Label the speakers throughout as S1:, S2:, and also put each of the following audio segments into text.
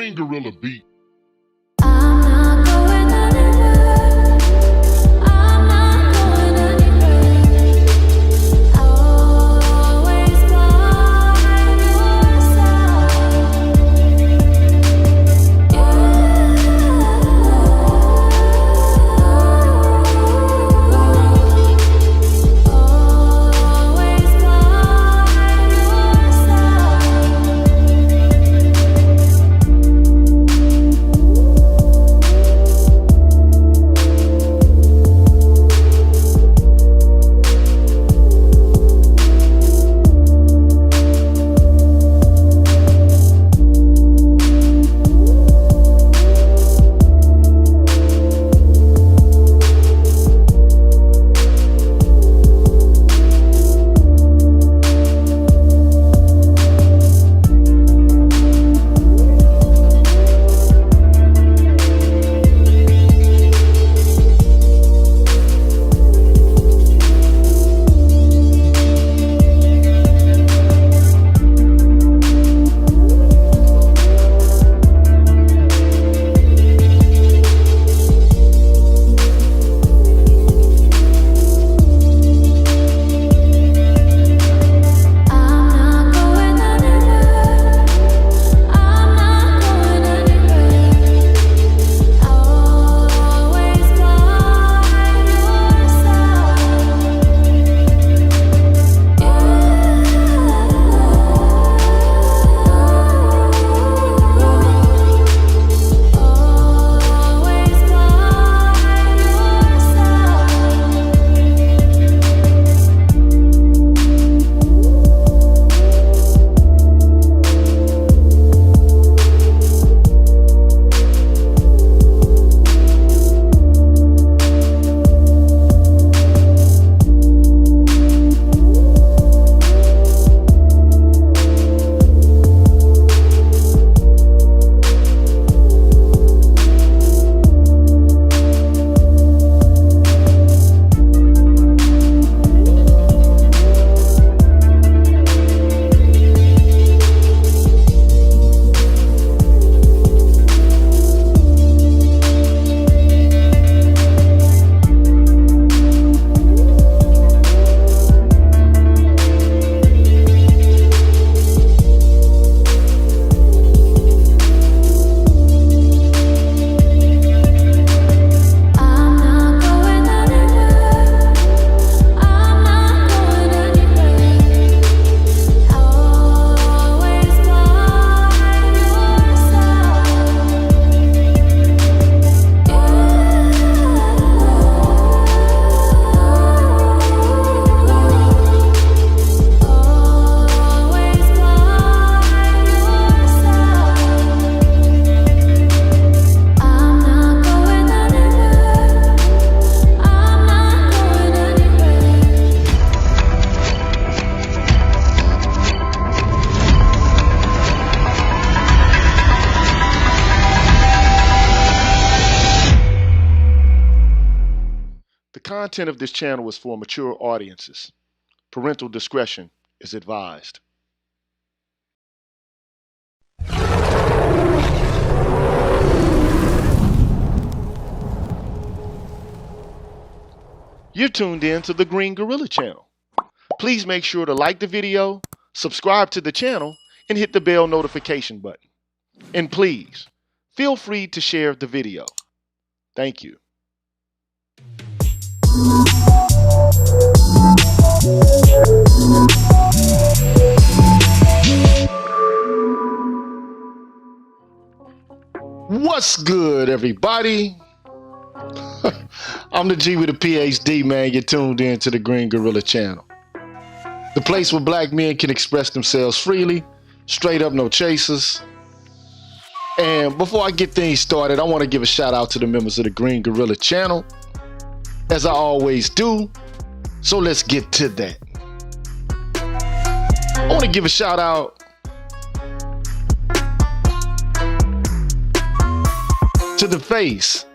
S1: Green Gorilla beat. The content of this channel is for mature audiences. Parental discretion is advised. You're tuned in to the Green Gorilla channel. Please make sure to like the video, subscribe to the channel, and hit the bell notification button. And please, feel free to share the video. Thank you. What's good, everybody? I'm the G with a PhD, man. You're tuned in to the Green Gorilla channel. The place where black men can express themselves freely, straight up, no chasers. And before I get things started, I want to give a shout out to the members of the Green Gorilla channel, as I always do. So let's get to that. I want to give a shout out to The Face,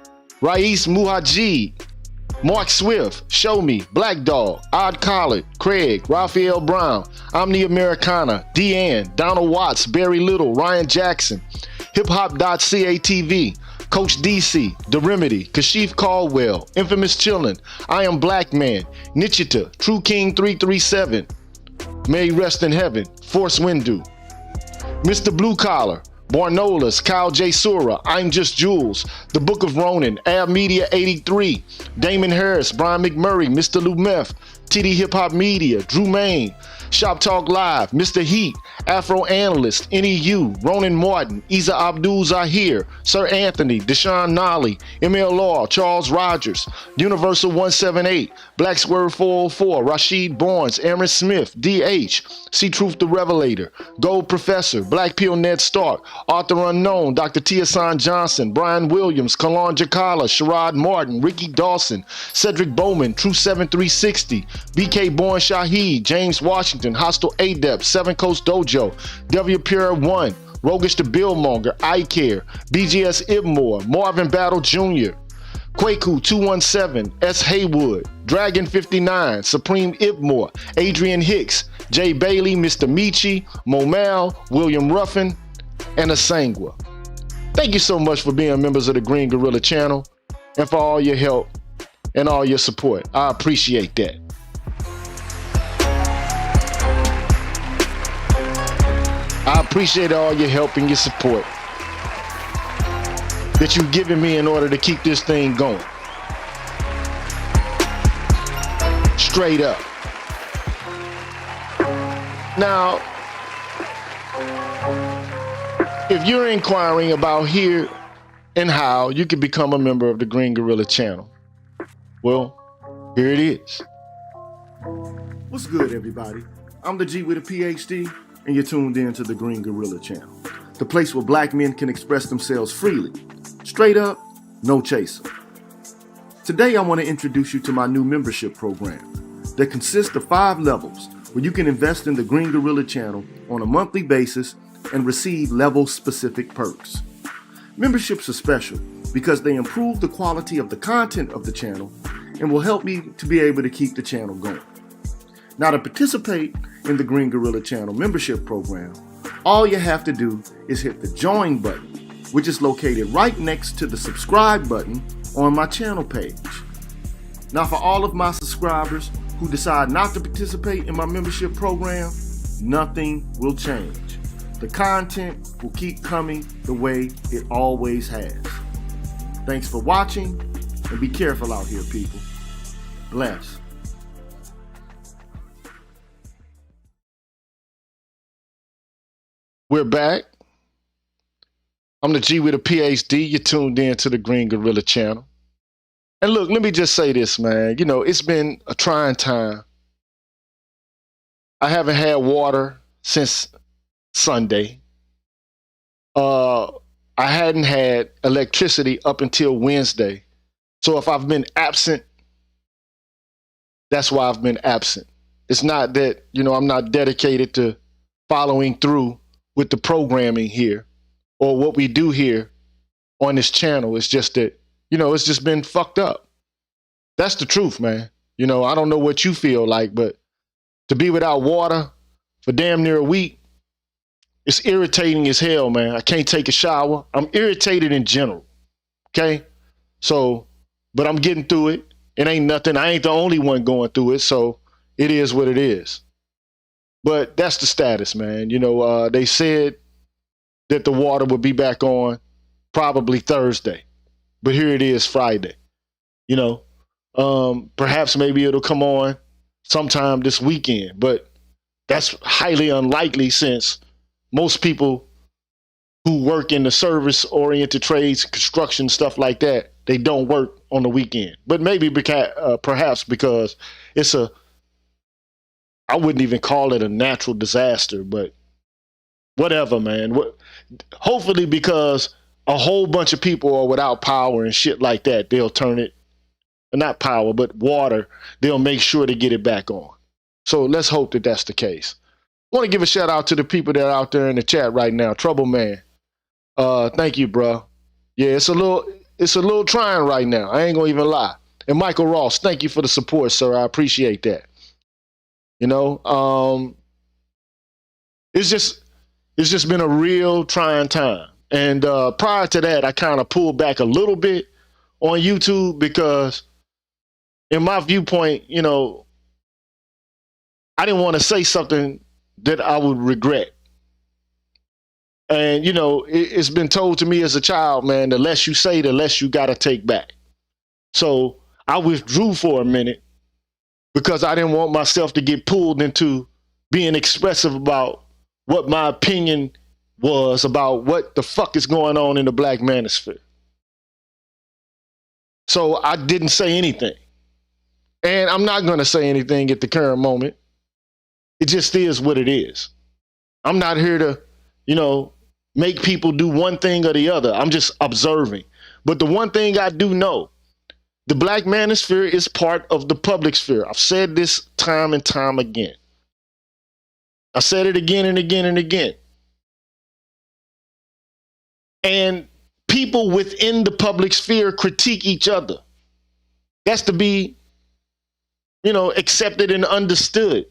S1: Rais Muhajid, Mark Swift, Show Me, Black Dog, Odd Collard, Craig, Raphael Brown, Omni Americana, Deanne, Donald Watts, Barry Little, Ryan Jackson, hiphop.catv, Coach DC, The Remedy, Kashif Caldwell, Infamous Chillin', I Am Black Man, Nichita, True King 337, May Rest in Heaven, Force Windu, Mr. Blue Collar, Barnolas, Kyle J. Sura, I'm Just Jules, The Book of Ronin, Ab Media 83, Damon Harris, Brian McMurray, Mr. Lou Meth, TD Hip Hop Media, Drew Main, Shop Talk Live, Mr. Heat, Afro Analyst, NEU, Ronan Martin, Isa Abdul Zahir, Sir Anthony, Deshaun Nolly, ML Law, Charles Rogers, Universal 178, Black Swerve 404, Rashid Barnes, Aaron Smith, DH, See Truth the Revelator, Gold Professor, Black Pill Ned Stark, Arthur Unknown, Dr. Tiasan Johnson, Brian Williams, Kalon Jakala, Sherrod Martin, Ricky Dawson, Cedric Bowman, True 7360, BK Born Shahid, James Washington, Hostile Adept, Seven Coast Dojo, W Pure One, Roguish the Billmonger, I Care, BGS Ibmore, Marvin Battle Jr., Kwaku 217, S. Haywood, Dragon 59, Supreme Ibmore, Adrian Hicks, Jay Bailey, Mr. Michi, Momal, William Ruffin, and Asangwa. Thank you so much for being members of the Green Gorilla channel and for all your help and all your support. I appreciate that. I appreciate all your help and your support that you've given me in order to keep this thing going. Straight up. Now, if you're inquiring about here and how you can become a member of the Green Gorilla channel, well, here it is. What's good, everybody? I'm the G with a PhD, and you're tuned in to the Green Gorilla channel, the place where black men can express themselves freely, straight up, no chaser. Today, I want to introduce you to my new membership program that consists of 5 levels where you can invest in the Green Gorilla channel on a monthly basis and receive level-specific perks. Memberships are special because they improve the quality of the content of the channel and will help me to be able to keep the channel going. Now, to participate in the Green Gorilla channel membership program, all you have to do is hit the join button, which is located right next to the subscribe button on my channel page. Now, for all of my subscribers who decide not to participate in my membership program, nothing will change. The content will keep coming the way it always has. Thanks for watching, and be careful out here, people. Bless. We're back. I'm the G with a PhD. You're tuned in to the Green Gorilla channel. And look, let me just say this, man. You know, it's been a trying time. I haven't had water since Sunday. I hadn't had electricity up until Wednesday. So if I've been absent, that's why I've been absent. It's not that, you know, I'm not dedicated to following through with the programming here or what we do here on this channel. It's just that, you know, it's just been fucked up. That's the truth, man. You know, I don't know what you feel like, but to be without water for damn near a week, it's irritating as hell, man. I can't take a shower. I'm irritated in general. Okay? So, but I'm getting through it. It ain't nothing. I ain't the only one going through it. So it is what it is. But that's the status, man. You know, they said that the water would be back on probably Thursday. But here it is Friday. You know, perhaps maybe it'll come on sometime this weekend. But that's highly unlikely since most people who work in the service-oriented trades, construction, stuff like that, they don't work on the weekend. But maybe perhaps because it's I wouldn't even call it a natural disaster, but whatever, man. Hopefully because a whole bunch of people are without power and shit like that, they'll turn it, not power, but water, they'll make sure to get it back on. So let's hope that that's the case. I want to give a shout out to the people that are out there in the chat right now. Trouble Man. Thank you, bro. Yeah, it's a little trying right now. I ain't gonna even lie. And Michael Ross, thank you for the support, sir. I appreciate that. You know, it's just been a real trying time. And prior to that, I kind of pulled back a little bit on YouTube because, in my viewpoint, you know, I didn't want to say something that I would regret. And, you know, it's been told to me as a child, man, the less you say, the less you got to take back. So I withdrew for a minute because I didn't want myself to get pulled into being expressive about what my opinion was about what the fuck is going on in the black manosphere. So I didn't say anything. And I'm not going to say anything at the current moment. It just is what it is. I'm not here to, you know, make people do one thing or the other. I'm just observing. But the one thing I do know, the black manosphere is part of the public sphere. I've said this time and time again. I said it again and again and again. And people within the public sphere critique each other. That's to be, you know, accepted and understood.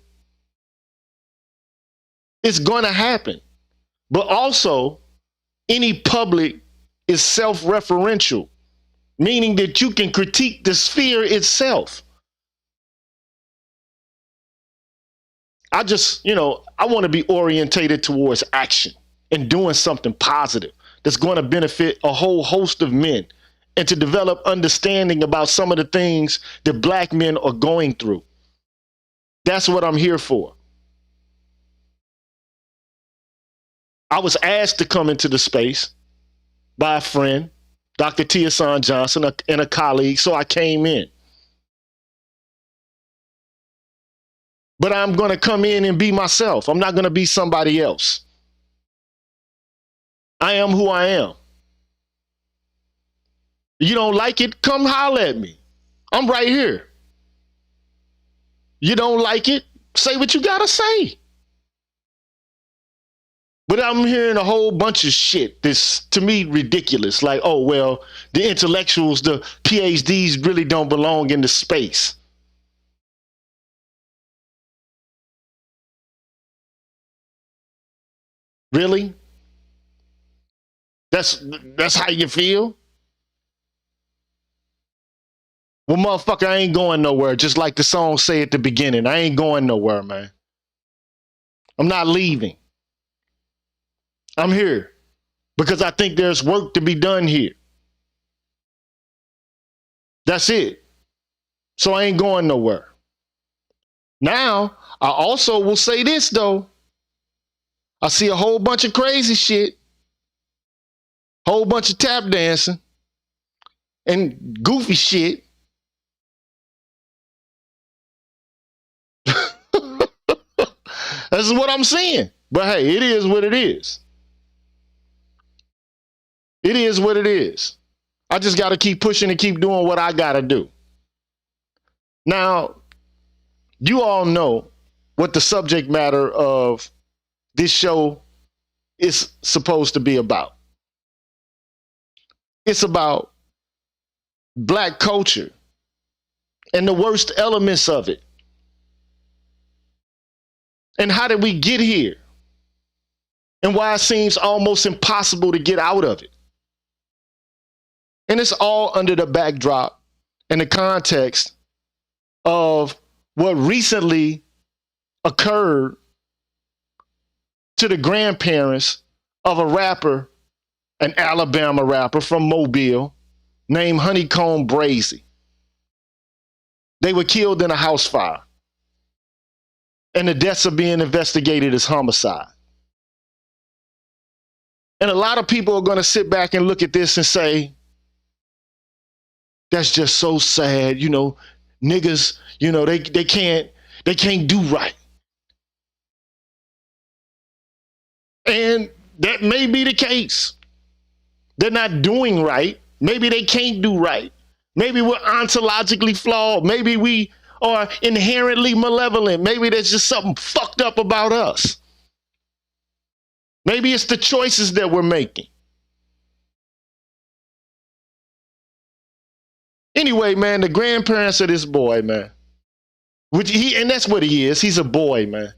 S1: It's going to happen. But also, any public is self-referential, meaning that you can critique the sphere itself. I just, you know, I want to be orientated towards action and doing something positive that's going to benefit a whole host of men, and to develop understanding about some of the things that black men are going through. That's what I'm here for. I was asked to come into the space by a friend, Dr. Tiasan Johnson, and a colleague, so I came in. But I'm going to come in and be myself. I'm not going to be somebody else. I am who I am. You don't like it? Come holler at me. I'm right here. You don't like it? Say what you got to say. But I'm hearing a whole bunch of shit that's, to me, ridiculous. Like, oh, well, the intellectuals, the PhDs really don't belong in the space. Really? That's how you feel? Well, motherfucker, I ain't going nowhere. Just like the song say at the beginning. I ain't going nowhere, man. I'm not leaving. I'm here because I think there's work to be done here. That's it. So I ain't going nowhere. Now, I also will say this, though. I see a whole bunch of crazy shit, whole bunch of tap dancing and goofy shit. This is what I'm seeing. But hey, it is what it is. It is what it is. I just got to keep pushing and keep doing what I got to do. Now, you all know what the subject matter of this show is supposed to be about. It's about black culture and the worst elements of it. And how did we get here? And why it seems almost impossible to get out of it. And it's all under the backdrop and the context of what recently occurred to the grandparents of a rapper, an Alabama rapper from Mobile named Honeycomb Brazy. They were killed in a house fire. And the deaths are being investigated as homicide. And a lot of people are going to sit back and look at this and say, that's just so sad. You know, niggas, you know, they can't do right. And that may be the case. They're not doing right. Maybe they can't do right. Maybe we're ontologically flawed. Maybe we are inherently malevolent. Maybe there's just something fucked up about us. Maybe it's the choices that we're making. Anyway, man, the grandparents of this boy, man, and that's what he is. He's a boy, man.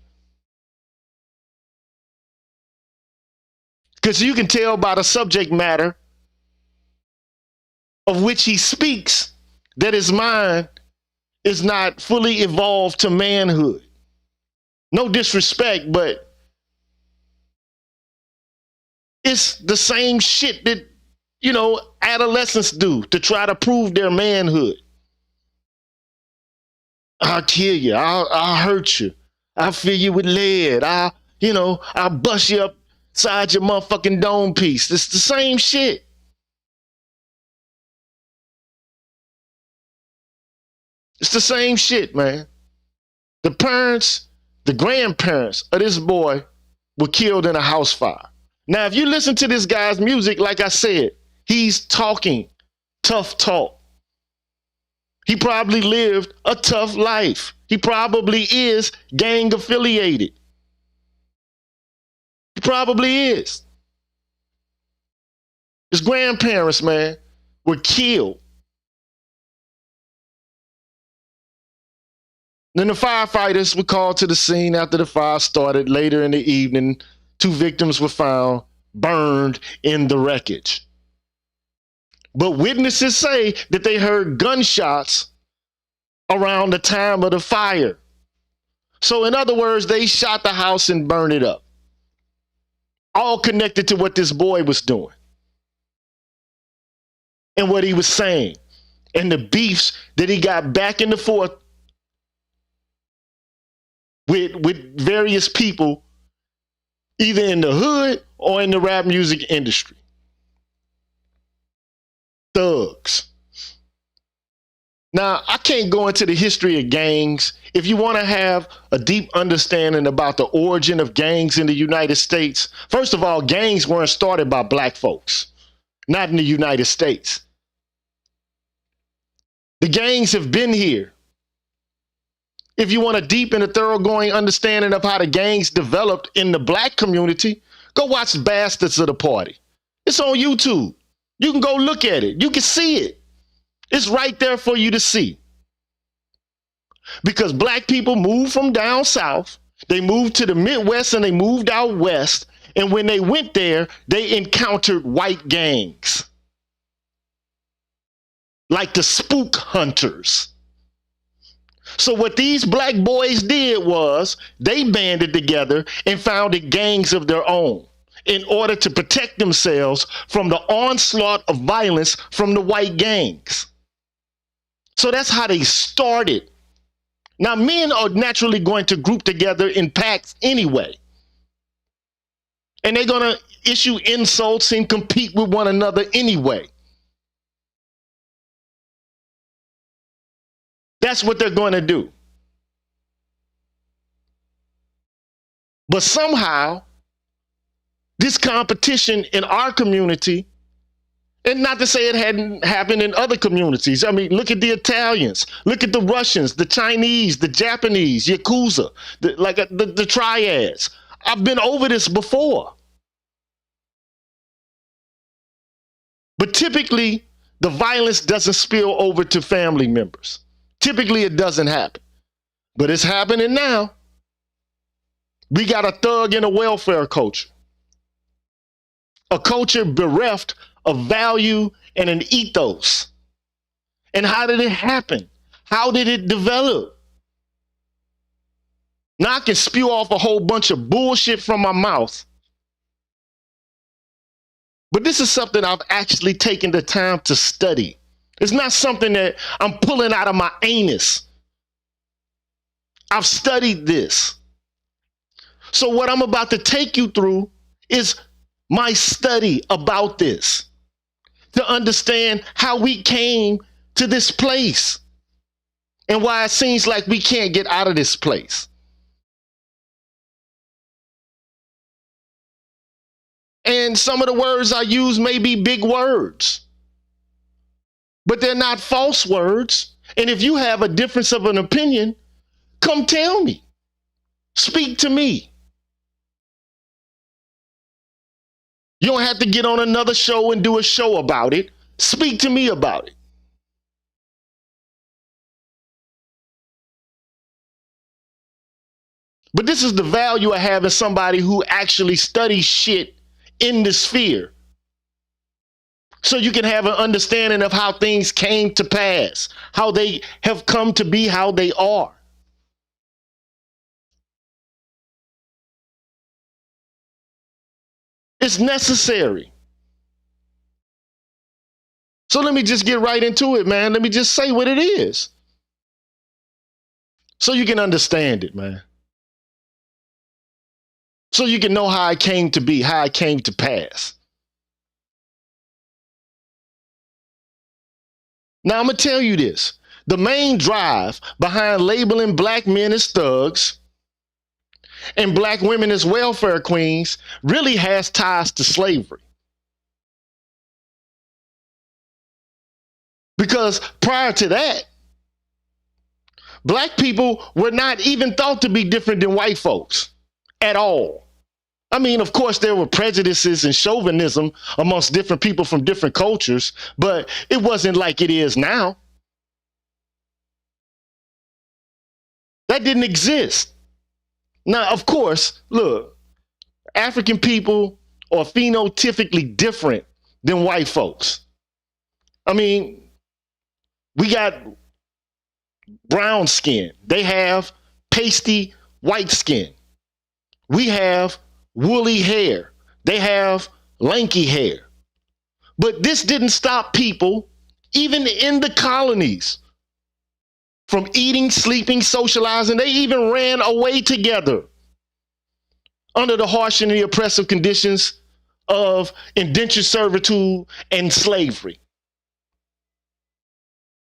S1: Because you can tell by the subject matter of which he speaks that his mind is not fully evolved to manhood. No disrespect, but it's the same shit that, adolescents do to try to prove their manhood. I'll kill you. I'll hurt you. I'll fill you with lead. I'll bust you upside your motherfucking dome piece. It's the same shit. It's the same shit, man. The parents, the grandparents of this boy were killed in a house fire. Now, if you listen to this guy's music, like I said, he's talking tough talk. He probably lived a tough life. He probably is gang affiliated. He probably is. His grandparents, man, were killed. Then the firefighters were called to the scene after the fire started. Later in the evening, 2 victims were found burned in the wreckage. But witnesses say that they heard gunshots around the time of the fire. So in other words, they shot the house and burned it up. All connected to what this boy was doing and what he was saying and the beefs that he got back and forth with various people, either in the hood or in the rap music industry. Thugs. Now, I can't go into the history of gangs. If you want to have a deep understanding about the origin of gangs in the United States, first of all, gangs weren't started by black folks, not in the United States. The gangs have been here. If you want a deep and a thoroughgoing understanding of how the gangs developed in the black community, go watch Bastards of the Party. It's on YouTube. You can go look at it. You can see it. It's right there for you to see. Because black people moved from down south, they moved to the Midwest and they moved out west. And when they went there, they encountered white gangs. Like the spook hunters. So what these black boys did was they banded together and founded gangs of their own in order to protect themselves from the onslaught of violence from the white gangs. So that's how they started. Now, men are naturally going to group together in packs anyway. And they're going to issue insults and compete with one another anyway. That's what they're going to do. But somehow, this competition in our community, and not to say it hadn't happened in other communities. I mean, look at the Italians, look at the Russians, the Chinese, the Japanese, Yakuza, the triads. I've been over this before. But typically, the violence doesn't spill over to family members. Typically, it doesn't happen. But it's happening now. We got a thug and a welfare culture. A culture bereft of value and an ethos. And how did it happen? How did it develop? Now I can spew off a whole bunch of bullshit from my mouth. But this is something I've actually taken the time to study. It's not something that I'm pulling out of my anus. I've studied this. So what I'm about to take you through is my study about this to understand how we came to this place and why it seems like we can't get out of this place. And some of the words I use may be big words, but they're not false words. And if you have a difference of an opinion, come tell me. Speak to me. You don't have to get on another show and do a show about it. Speak to me about it. But this is the value of having somebody who actually studies shit in the sphere so you can have an understanding of how things came to pass, how they have come to be how they are. It's necessary. So let me just get right into it, man. Let me just say what it is so you can understand it, man. So you can know how I came to be, how I came to pass. Now, I'm going to tell you this. The main drive behind labeling black men as thugs and black women as welfare queens really has ties to slavery. Because prior to that, black people were not even thought to be different than white folks at all. I mean, of course, there were prejudices and chauvinism amongst different people from different cultures, but it wasn't like it is now. That didn't exist. Now, of course, look, African people are phenotypically different than white folks. I mean, we got brown skin. They have pasty white skin. We have woolly hair. They have lanky hair. But this didn't stop people, even in the colonies, from eating, sleeping, socializing. They even ran away together under the harsh and the oppressive conditions of indentured servitude and slavery.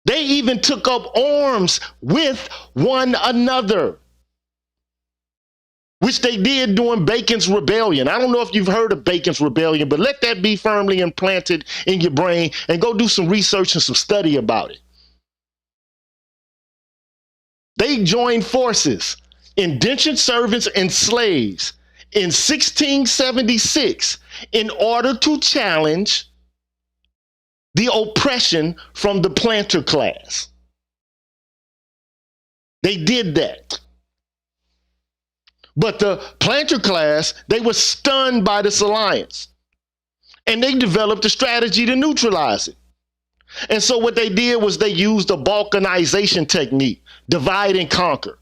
S1: They even took up arms with one another, which they did during Bacon's Rebellion. I don't know if you've heard of Bacon's Rebellion, but let that be firmly implanted in your brain and go do some research and some study about it. They joined forces, indentured servants and slaves, in 1676 in order to challenge the oppression from the planter class. They did that. But the planter class, they were stunned by this alliance. And they developed a strategy to neutralize it. And so what they did was they used the balkanization technique, divide and conquer.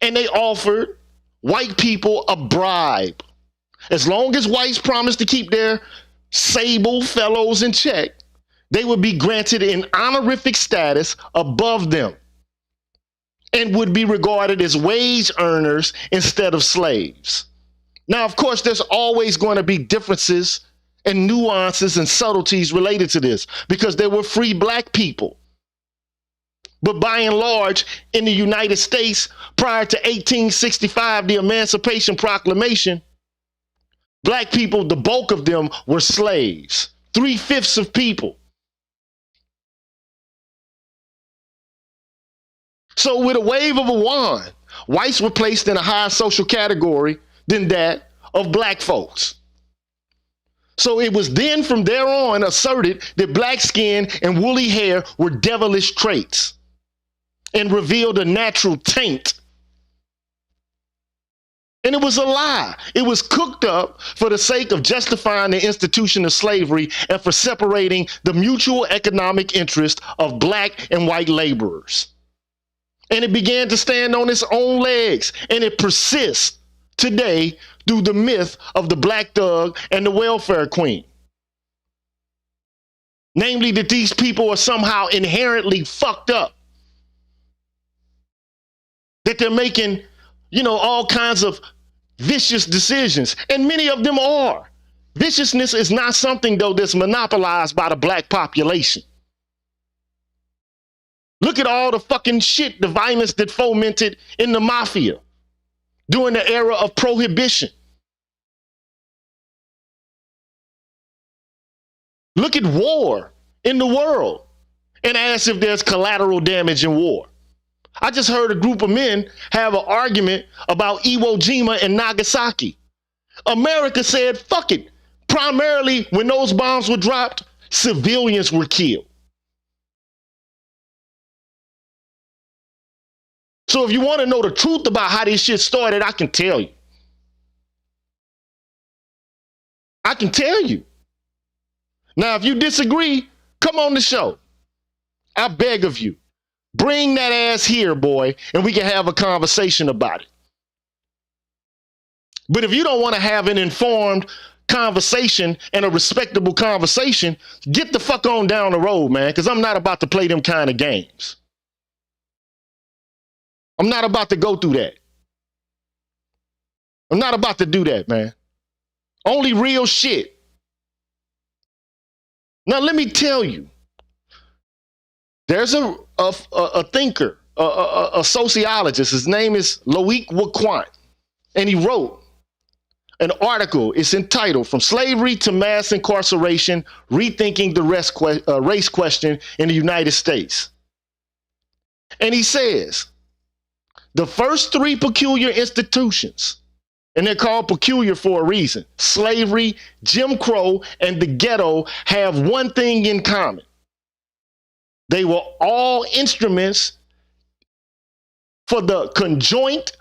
S1: And they offered white people a bribe. As long as whites promised to keep their sable fellows in check, they would be granted an honorific status above them and would be regarded as wage earners instead of slaves. Now, of course, there's always going to be differences and nuances and subtleties related to this because there were free black people. But by and large, in the United States, prior to 1865, the Emancipation Proclamation, black people, the bulk of them were slaves, 3/5 of people. So with a wave of a wand, whites were placed in a higher social category than that of black folks. So it was then from there on asserted that black skin and woolly hair were devilish traits and revealed a natural taint. And it was a lie. It was cooked up for the sake of justifying the institution of slavery and for separating the mutual economic interest of black and white laborers. And it began to stand on its own legs, and it persists today through the myth of the black thug and the welfare queen. Namely, that these people are somehow inherently fucked up. That they're making, all kinds of vicious decisions. And many of them are. Viciousness is not something, though, that's monopolized by the black population. Look at all the fucking shit, the violence that fomented in the mafia during the era of prohibition. Look at war in the world and ask if there's collateral damage in war. I just heard a group of men have an argument about Iwo Jima and Nagasaki. America said, fuck it. Primarily, when those bombs were dropped, civilians were killed. So if you want to know the truth about how this shit started, I can tell you. I can tell you. Now, if you disagree, come on the show. I beg of you. Bring that ass here, boy, and we can have a conversation about it. But if you don't want to have an informed conversation and a respectable conversation, get the fuck on down the road, man, because I'm not about to play them kind of games. I'm not about to go through that. I'm not about to do that, man. Only real shit. Now, let me tell you, there's a thinker, a sociologist. His name is Loic Wacquant, and he wrote an article. It's entitled "From Slavery to Mass Incarceration: Rethinking the Race Question in the United States." And he says, the first three peculiar institutions, and they're called peculiar for a reason, slavery, Jim Crow, and the ghetto, have one thing in common. They were all instruments for the conjoint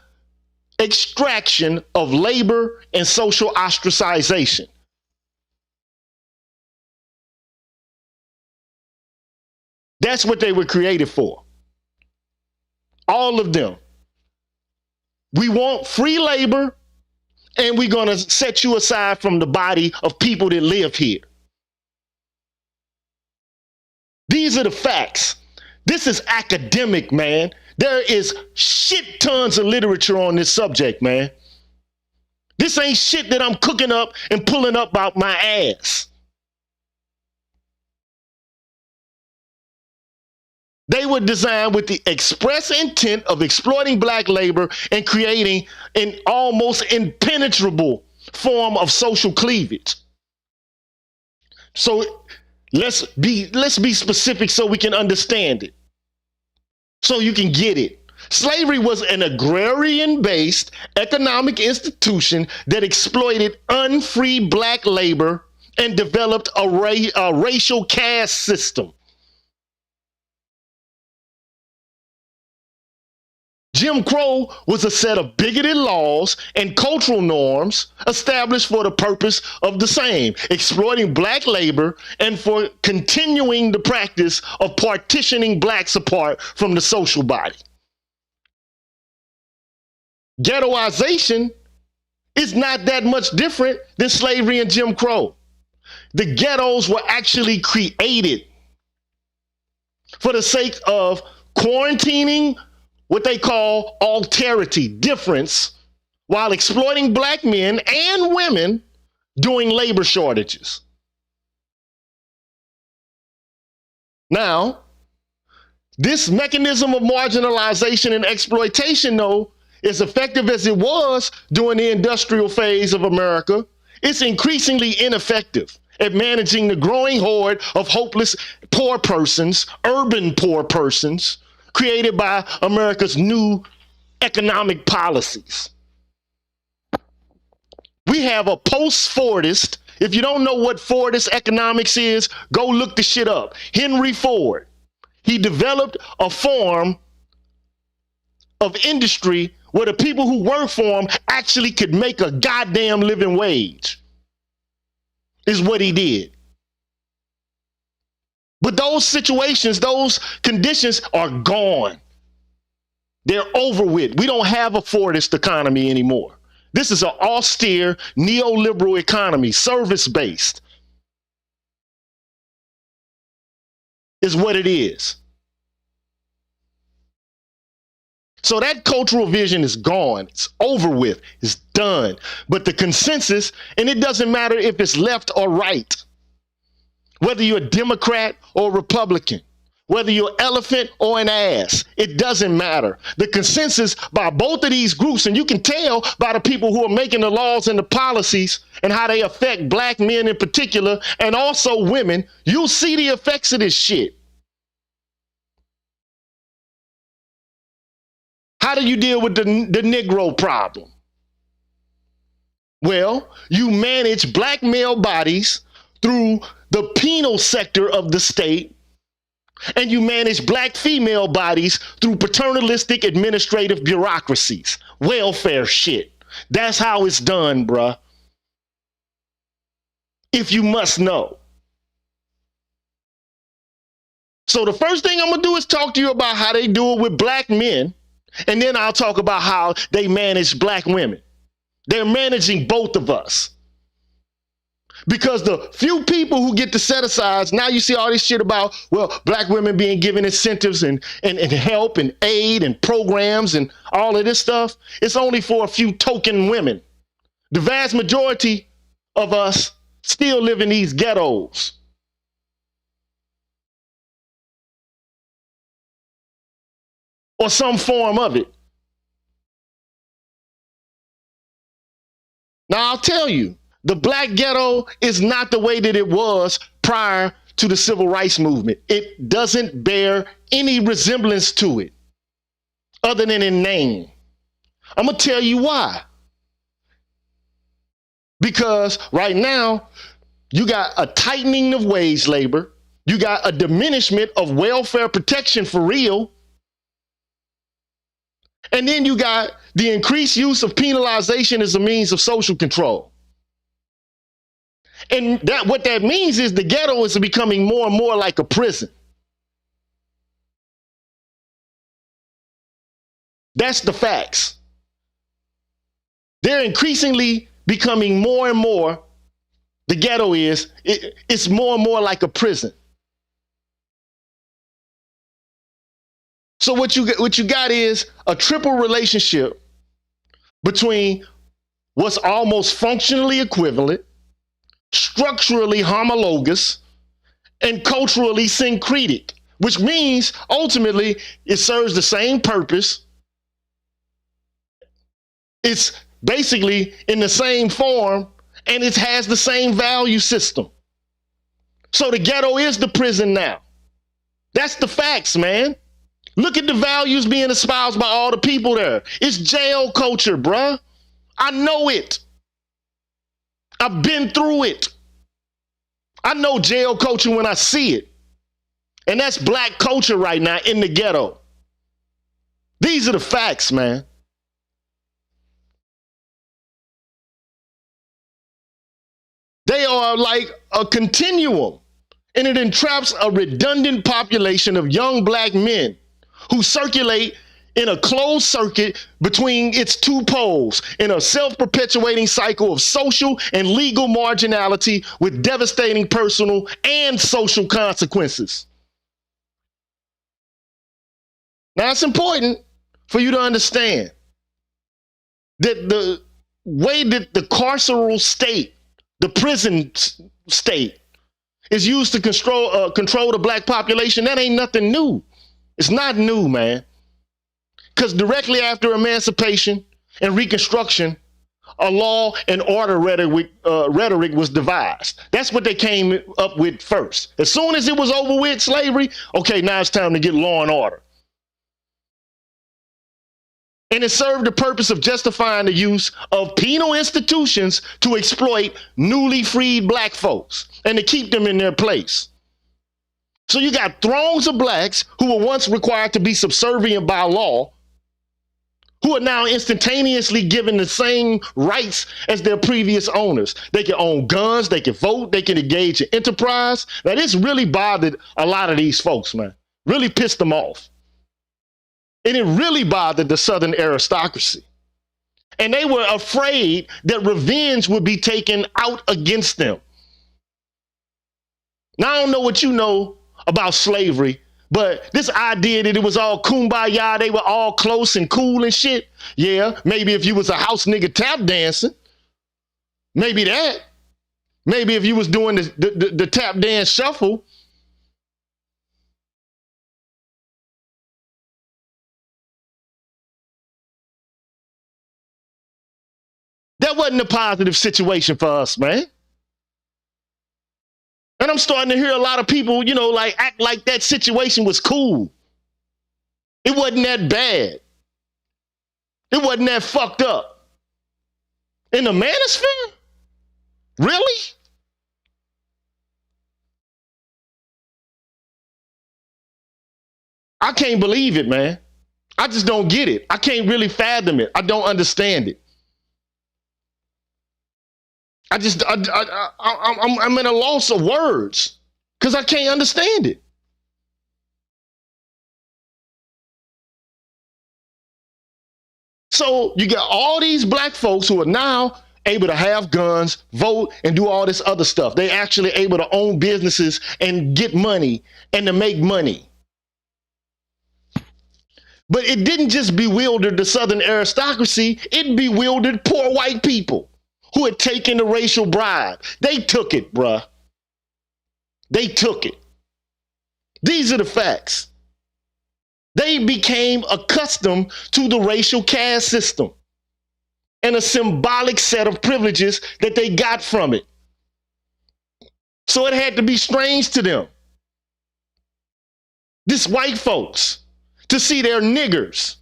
S1: extraction of labor and social ostracization. That's what they were created for. All of them. We want free labor, and we're going to set you aside from the body of people that live here. These are the facts. This is academic, man. There is shit tons of literature on this subject, man. This ain't shit that I'm cooking up and pulling up out my ass. They were designed with the express intent of exploiting black labor and creating an almost impenetrable form of social cleavage. So let's be specific so we can understand it, so you can get it. Slavery was an agrarian-based economic institution that exploited unfree black labor and developed a racial caste system. Jim Crow was a set of bigoted laws and cultural norms established for the purpose of the same, exploiting black labor and for continuing the practice of partitioning blacks apart from the social body. Ghettoization is not that much different than slavery and Jim Crow. The ghettos were actually created for the sake of quarantining what they call alterity, difference, while exploiting black men and women during labor shortages. Now, this mechanism of marginalization and exploitation, though, as effective as it was during the industrial phase of America, it's increasingly ineffective at managing the growing horde of hopeless poor persons, urban poor persons, created by America's new economic policies. We have a post-Fordist. If you don't know what Fordist economics is, go look the shit up. Henry Ford, he developed a form of industry where the people who work for him actually could make a goddamn living wage, is what he did. But those situations, those conditions are gone. They're over with. We don't have a Fordist economy anymore. This is an austere neoliberal economy, service-based, is what it is. So that cultural vision is gone. It's over with. It's done. But the consensus, and it doesn't matter if it's left or right, whether you're a Democrat or Republican, whether you're an elephant or an ass, it doesn't matter. The consensus by both of these groups, and you can tell by the people who are making the laws and the policies and how they affect black men in particular, and also women, you'll see the effects of this shit. How do you deal with the Negro problem? Well, you manage black male bodies through the penal sector of the state, and you manage black female bodies through paternalistic administrative bureaucracies. Welfare shit. That's how it's done, bruh. if you must know. So the first thing I'm going to do is talk to you about how they do it with black men, and then I'll talk about how they manage black women. They're managing both of us. Because the few people who get to set aside, now you see all this shit about, well, black women being given incentives and help and aid and programs and all of this stuff. It's only for a few token women. The vast majority of us still live in these ghettos. Or some form of it. Now I'll tell you, the black ghetto is not the way that it was prior to the civil rights movement. It doesn't bear any resemblance to it, other than in name. I'm going to tell you why. Because right now, you got a tightening of wage labor. You got a diminishment of welfare protection for real. And then you got the increased use of penalization as a means of social control. And that what that means is the ghetto is becoming more and more like a prison. That's the facts. They're increasingly becoming more and more, the ghetto it's more and more like a prison. So what you got is a triple relationship between what's almost functionally equivalent, structurally homologous, and culturally syncretic, which means ultimately it serves the same purpose. It's basically in the same form, and it has the same value system. So the ghetto is the prison now. That's the facts, man. Look at the values being espoused by all the people there. It's jail culture, bruh. I know it. I've been through it. I know jail culture when I see it. And that's black culture right now in the ghetto. These are the facts, man. They are like a continuum, and it entraps a redundant population of young black men who circulate in a closed circuit between its two poles in a self-perpetuating cycle of social and legal marginality with devastating personal and social consequences. Now, it's important for you to understand that the way that the carceral state, the prison state, is used to control the black population, that ain't nothing new. It's not new, man. Because directly after emancipation and Reconstruction, a law and order rhetoric was devised. That's what they came up with first. As soon as it was over with, slavery, okay, now it's time to get law and order. And it served the purpose of justifying the use of penal institutions to exploit newly freed black folks and to keep them in their place. So you got throngs of blacks who were once required to be subservient by law, who are now instantaneously given the same rights as their previous owners. They can own guns, they can vote, they can engage in enterprise. Now, this really bothered a lot of these folks, man. Really pissed them off. And it really bothered the Southern aristocracy. And they were afraid that revenge would be taken out against them. Now, I don't know what you know about slavery, but this idea that it was all kumbaya, they were all close and cool and shit. Yeah, maybe if you was a house nigga tap dancing, maybe that. Maybe if you was doing the tap dance shuffle. That wasn't a positive situation for us, man. And I'm starting to hear a lot of people, like act like that situation was cool. It wasn't that bad. It wasn't that fucked up. In the manosphere? Really? I can't believe it, man. I just don't get it. I can't really fathom it. I don't understand it. I'm in a loss of words because I can't understand it. So you got all these black folks who are now able to have guns, vote, and do all this other stuff. They actually able to own businesses and get money and to make money. But it didn't just bewilder the Southern aristocracy, it bewildered poor white people who had taken the racial bribe. They took it, bruh. They took it. These are the facts. They became accustomed to the racial caste system and a symbolic set of privileges that they got from it. So it had to be strange to them. This white folks, to see their niggers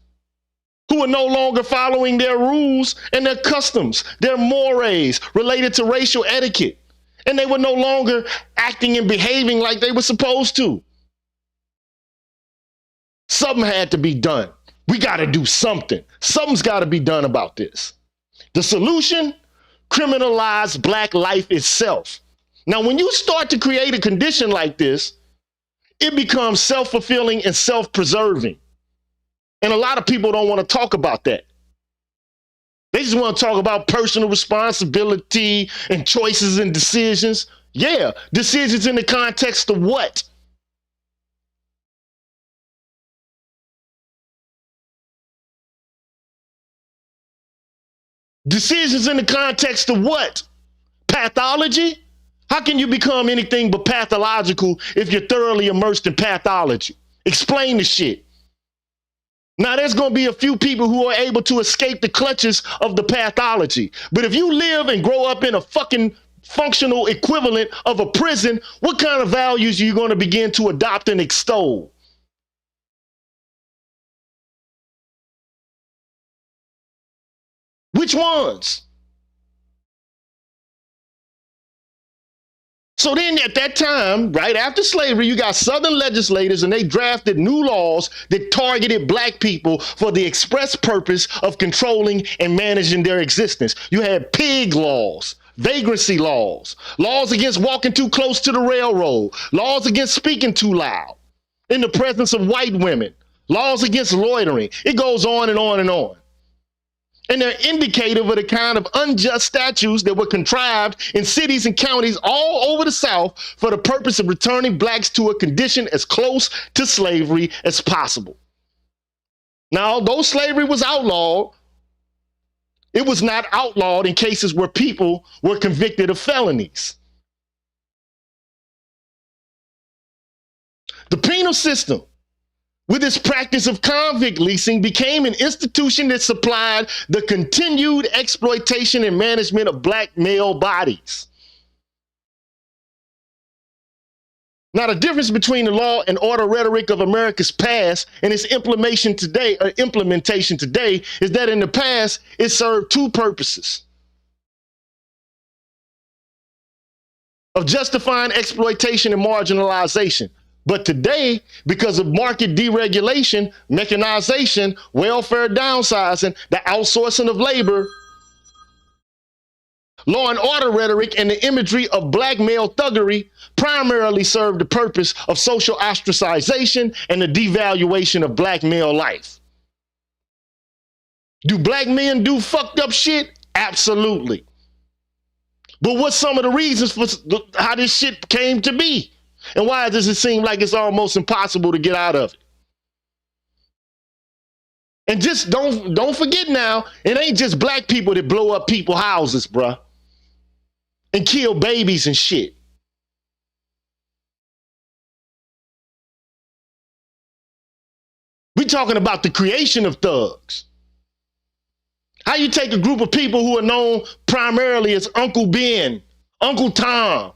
S1: who are no longer following their rules and their customs, their mores related to racial etiquette, and they were no longer acting and behaving like they were supposed to. Something had to be done. We got to do something. Something's got to be done about this. The solution? Criminalize black life itself. Now, when you start to create a condition like this, it becomes self-fulfilling and self-preserving. And a lot of people don't want to talk about that. They just want to talk about personal responsibility and choices and decisions. Yeah, decisions in the context of what? Decisions in the context of what? Pathology? How can you become anything but pathological if you're thoroughly immersed in pathology? Explain the shit. Now, there's going to be a few people who are able to escape the clutches of the pathology. But if you live and grow up in a fucking functional equivalent of a prison, what kind of values are you going to begin to adopt and extol? Which ones? So then at that time, right after slavery, you got Southern legislators and they drafted new laws that targeted black people for the express purpose of controlling and managing their existence. You had pig laws, vagrancy laws, laws against walking too close to the railroad, laws against speaking too loud in the presence of white women, laws against loitering. It goes on and on and on. And they're indicative of the kind of unjust statutes that were contrived in cities and counties all over the South for the purpose of returning blacks to a condition as close to slavery as possible. Now, although slavery was outlawed, it was not outlawed in cases where people were convicted of felonies. The penal system, with its practice of convict leasing, became an institution that supplied the continued exploitation and management of black male bodies. Now, the difference between the law and order rhetoric of America's past and its implementation today is that in the past, it served two purposes: of justifying exploitation and marginalization. But today, because of market deregulation, mechanization, welfare downsizing, the outsourcing of labor, law and order rhetoric and the imagery of black male thuggery primarily serve the purpose of social ostracization and the devaluation of black male life. Do black men do fucked up shit? Absolutely. But what's some of the reasons for how this shit came to be? And why does it seem like it's almost impossible to get out of it? And just don't forget now, it ain't just black people that blow up people's houses, bruh, and kill babies and shit. We talking about the creation of thugs. How you take a group of people who are known primarily as Uncle Ben, Uncle Tom,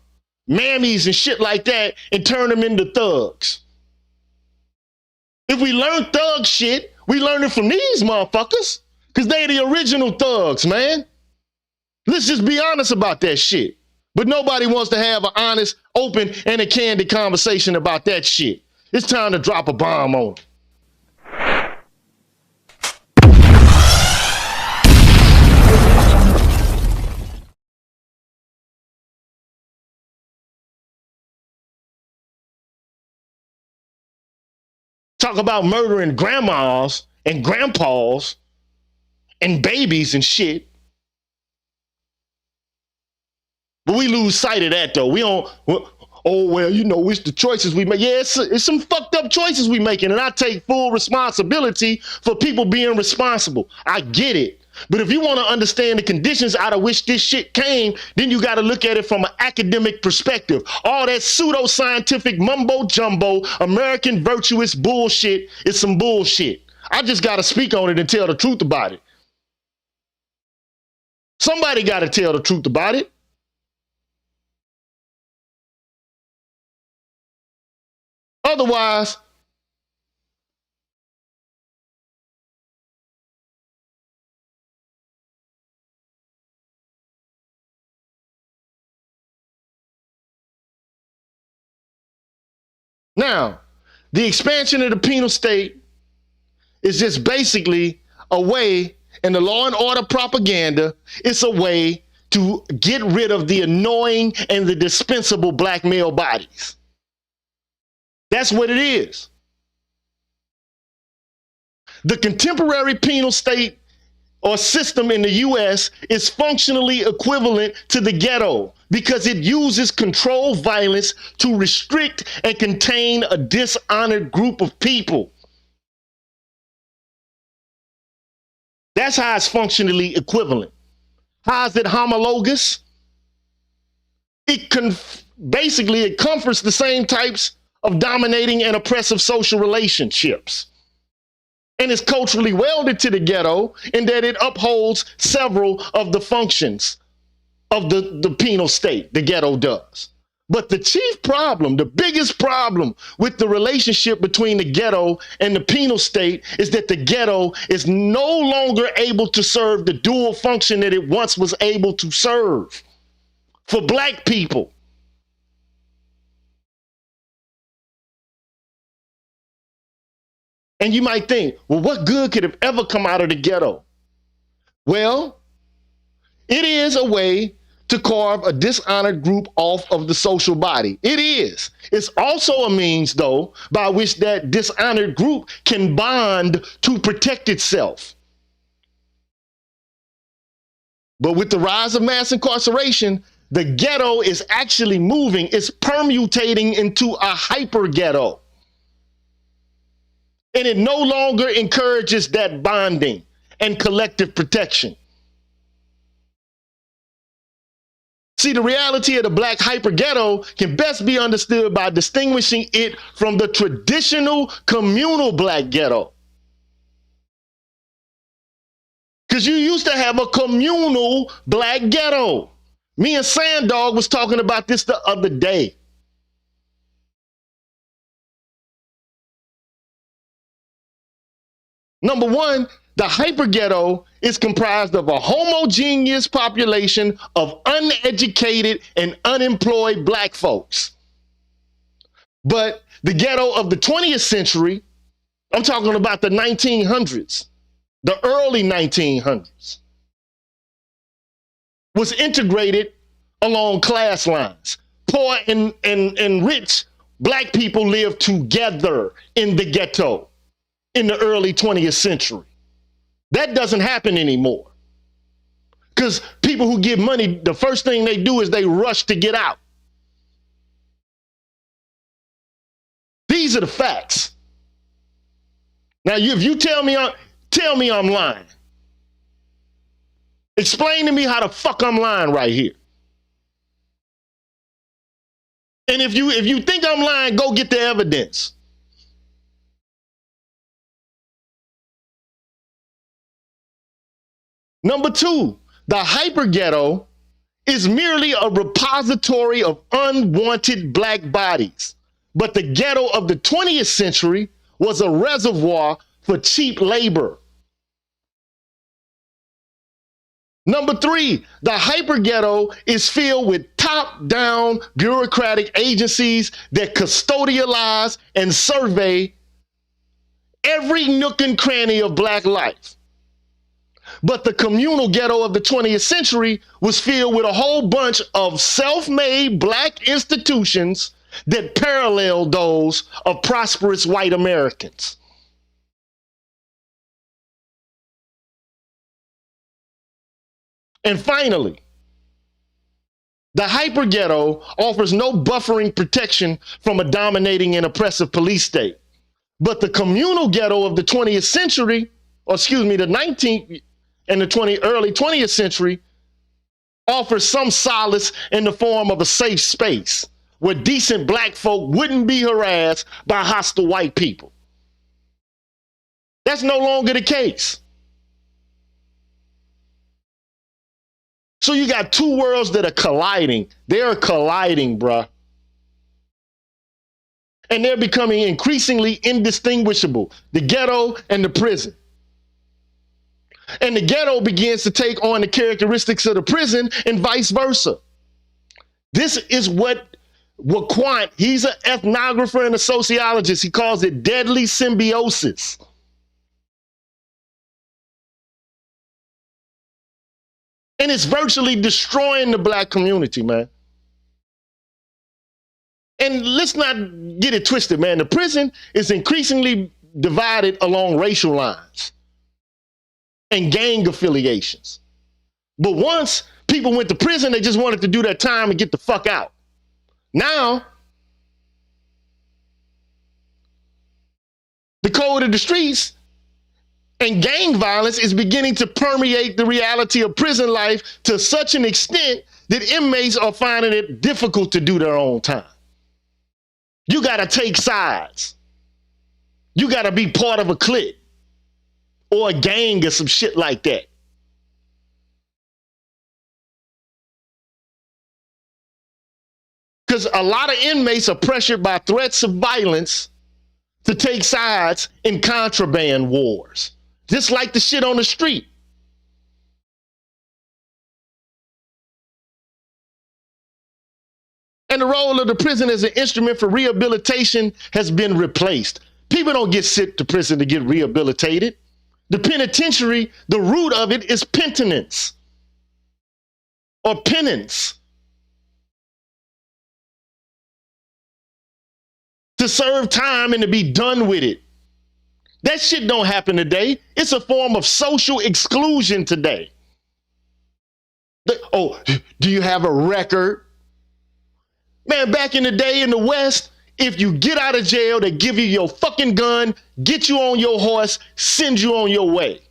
S1: mammies and shit like that, and turn them into thugs? If we learn thug shit, we learn it from these motherfuckers, because they the original thugs, man. Let's just be honest about that shit. But nobody wants to have an honest, open, and a candid conversation about that shit. It's time to drop a bomb on it. Talk about murdering grandmas and grandpas and babies and shit. But we lose sight of that, though. We don't, oh, well, you know, it's the choices we make. Yeah, it's some fucked up choices we making, and I take full responsibility for people being responsible. I get it. But if you want to understand the conditions out of which this shit came, then you got to look at it from an academic perspective. All that pseudoscientific mumbo jumbo, American virtuous bullshit is some bullshit. I just got to speak on it and tell the truth about it. Somebody got to tell the truth about it. Otherwise, now, the expansion of the penal state is just basically a way, and the law and order propaganda, it's a way to get rid of the annoying and the dispensable black male bodies. That's what it is. The contemporary penal state or system in the US is functionally equivalent to the ghetto because it uses controlled violence to restrict and contain a dishonored group of people. That's how it's functionally equivalent. How is it homologous? Basically, it comforts the same types of dominating and oppressive social relationships. And is culturally welded to the ghetto in that it upholds several of the functions of the penal state, the ghetto does. But the chief problem, the biggest problem with the relationship between the ghetto and the penal state is that the ghetto is no longer able to serve the dual function that it once was able to serve for black people. And you might think, well, what good could have ever come out of the ghetto? Well, it is a way to carve a dishonored group off of the social body. It is. It's also a means, though, by which that dishonored group can bond to protect itself. But with the rise of mass incarceration, the ghetto is actually moving. It's permutating into a hyper ghetto. And it no longer encourages that bonding and collective protection. See, the reality of the black hyper ghetto can best be understood by distinguishing it from the traditional communal black ghetto. Because you used to have a communal black ghetto. Me and Sanddog was talking about this the other day. Number one, the hyperghetto is comprised of a homogeneous population of uneducated and unemployed black folks. But the ghetto of the 20th century, I'm talking about the 1900s, the early 1900s, was integrated along class lines. Poor and rich black people lived together in the ghetto in the early 20th century. That doesn't happen anymore. Because people who give money, the first thing they do is they rush to get out. These are the facts. Now, if you tell me I'm lying. Explain to me how the fuck I'm lying right here. And if you think I'm lying, go get the evidence. Number two, the hyperghetto is merely a repository of unwanted black bodies. But the ghetto of the 20th century was a reservoir for cheap labor. Number three, the hyperghetto is filled with top-down bureaucratic agencies that custodialize and survey every nook and cranny of black life. But the communal ghetto of the 20th century was filled with a whole bunch of self-made black institutions that parallel those of prosperous white Americans. And finally, the hyper-ghetto offers no buffering protection from a dominating and oppressive police state. But the communal ghetto of the 20th century, or excuse me, the 19th and the early 20th century, offers some solace in the form of a safe space where decent black folk wouldn't be harassed by hostile white people. That's no longer the case. So you got two worlds that are colliding. They're colliding, bruh. And they're becoming increasingly indistinguishable, the ghetto and the prison. And the ghetto begins to take on the characteristics of the prison and vice versa. This is what Wacquant, he's an ethnographer and a sociologist, he calls it deadly symbiosis. And it's virtually destroying the black community, man. And let's not get it twisted, man. The prison is increasingly divided along racial lines and gang affiliations. But once people went to prison, they just wanted to do their time and get the fuck out. Now, the code of the streets and gang violence is beginning to permeate the reality of prison life to such an extent that inmates are finding it difficult to do their own time. You gotta take sides. You gotta be part of a clique or a gang or some shit like that. Because a lot of inmates are pressured by threats of violence to take sides in contraband wars, just like the shit on the street. And the role of the prison as an instrument for rehabilitation has been replaced. People don't get sent to prison to get rehabilitated. The penitentiary, the root of it is penitence or penance. To serve time and to be done with it. That shit don't happen today. It's a form of social exclusion today. Oh, do you have a record? Man, back in the day in the West, if you get out of jail, they give you your fucking gun, get you on your horse, send you on your way.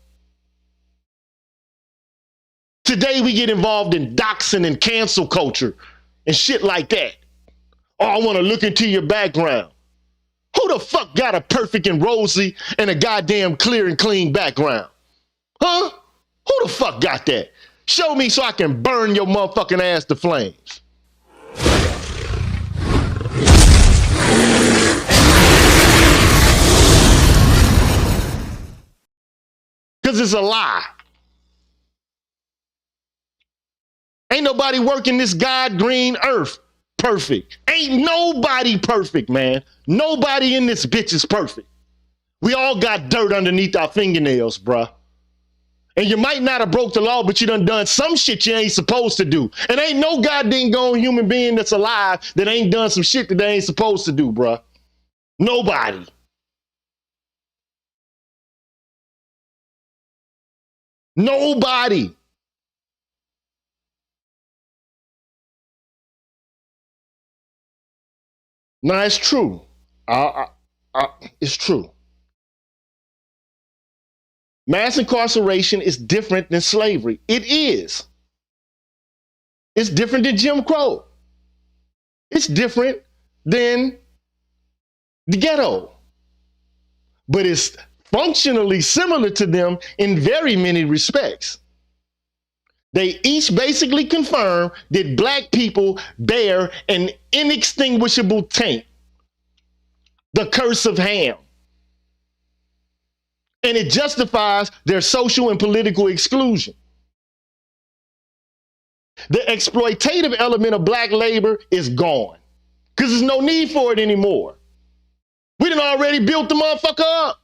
S1: Today we get involved in doxing and cancel culture and shit like that. Oh, I want to look into your background. Who the fuck got a perfect and rosy and a goddamn clear and clean background? Huh? Who the fuck got that? Show me so I can burn your motherfucking ass to flames. Because it's a lie. Ain't nobody working this God green earth perfect. Ain't nobody perfect, man. Nobody in this bitch is perfect. We all got dirt underneath our fingernails, bruh. And you might not have broke the law, but you done some shit you ain't supposed to do. And ain't no goddamn gone human being that's alive that ain't done some shit that they ain't supposed to do, bruh. Nobody. Nobody. No, it's true. It's true. Mass incarceration is different than slavery. It is. It's different than Jim Crow. It's different than the ghetto. But it's functionally similar to them in very many respects. They each basically confirm that black people bear an inextinguishable taint, the curse of Ham. And it justifies their social and political exclusion. The exploitative element of black labor is gone because there's no need for it anymore. We done already built the motherfucker up.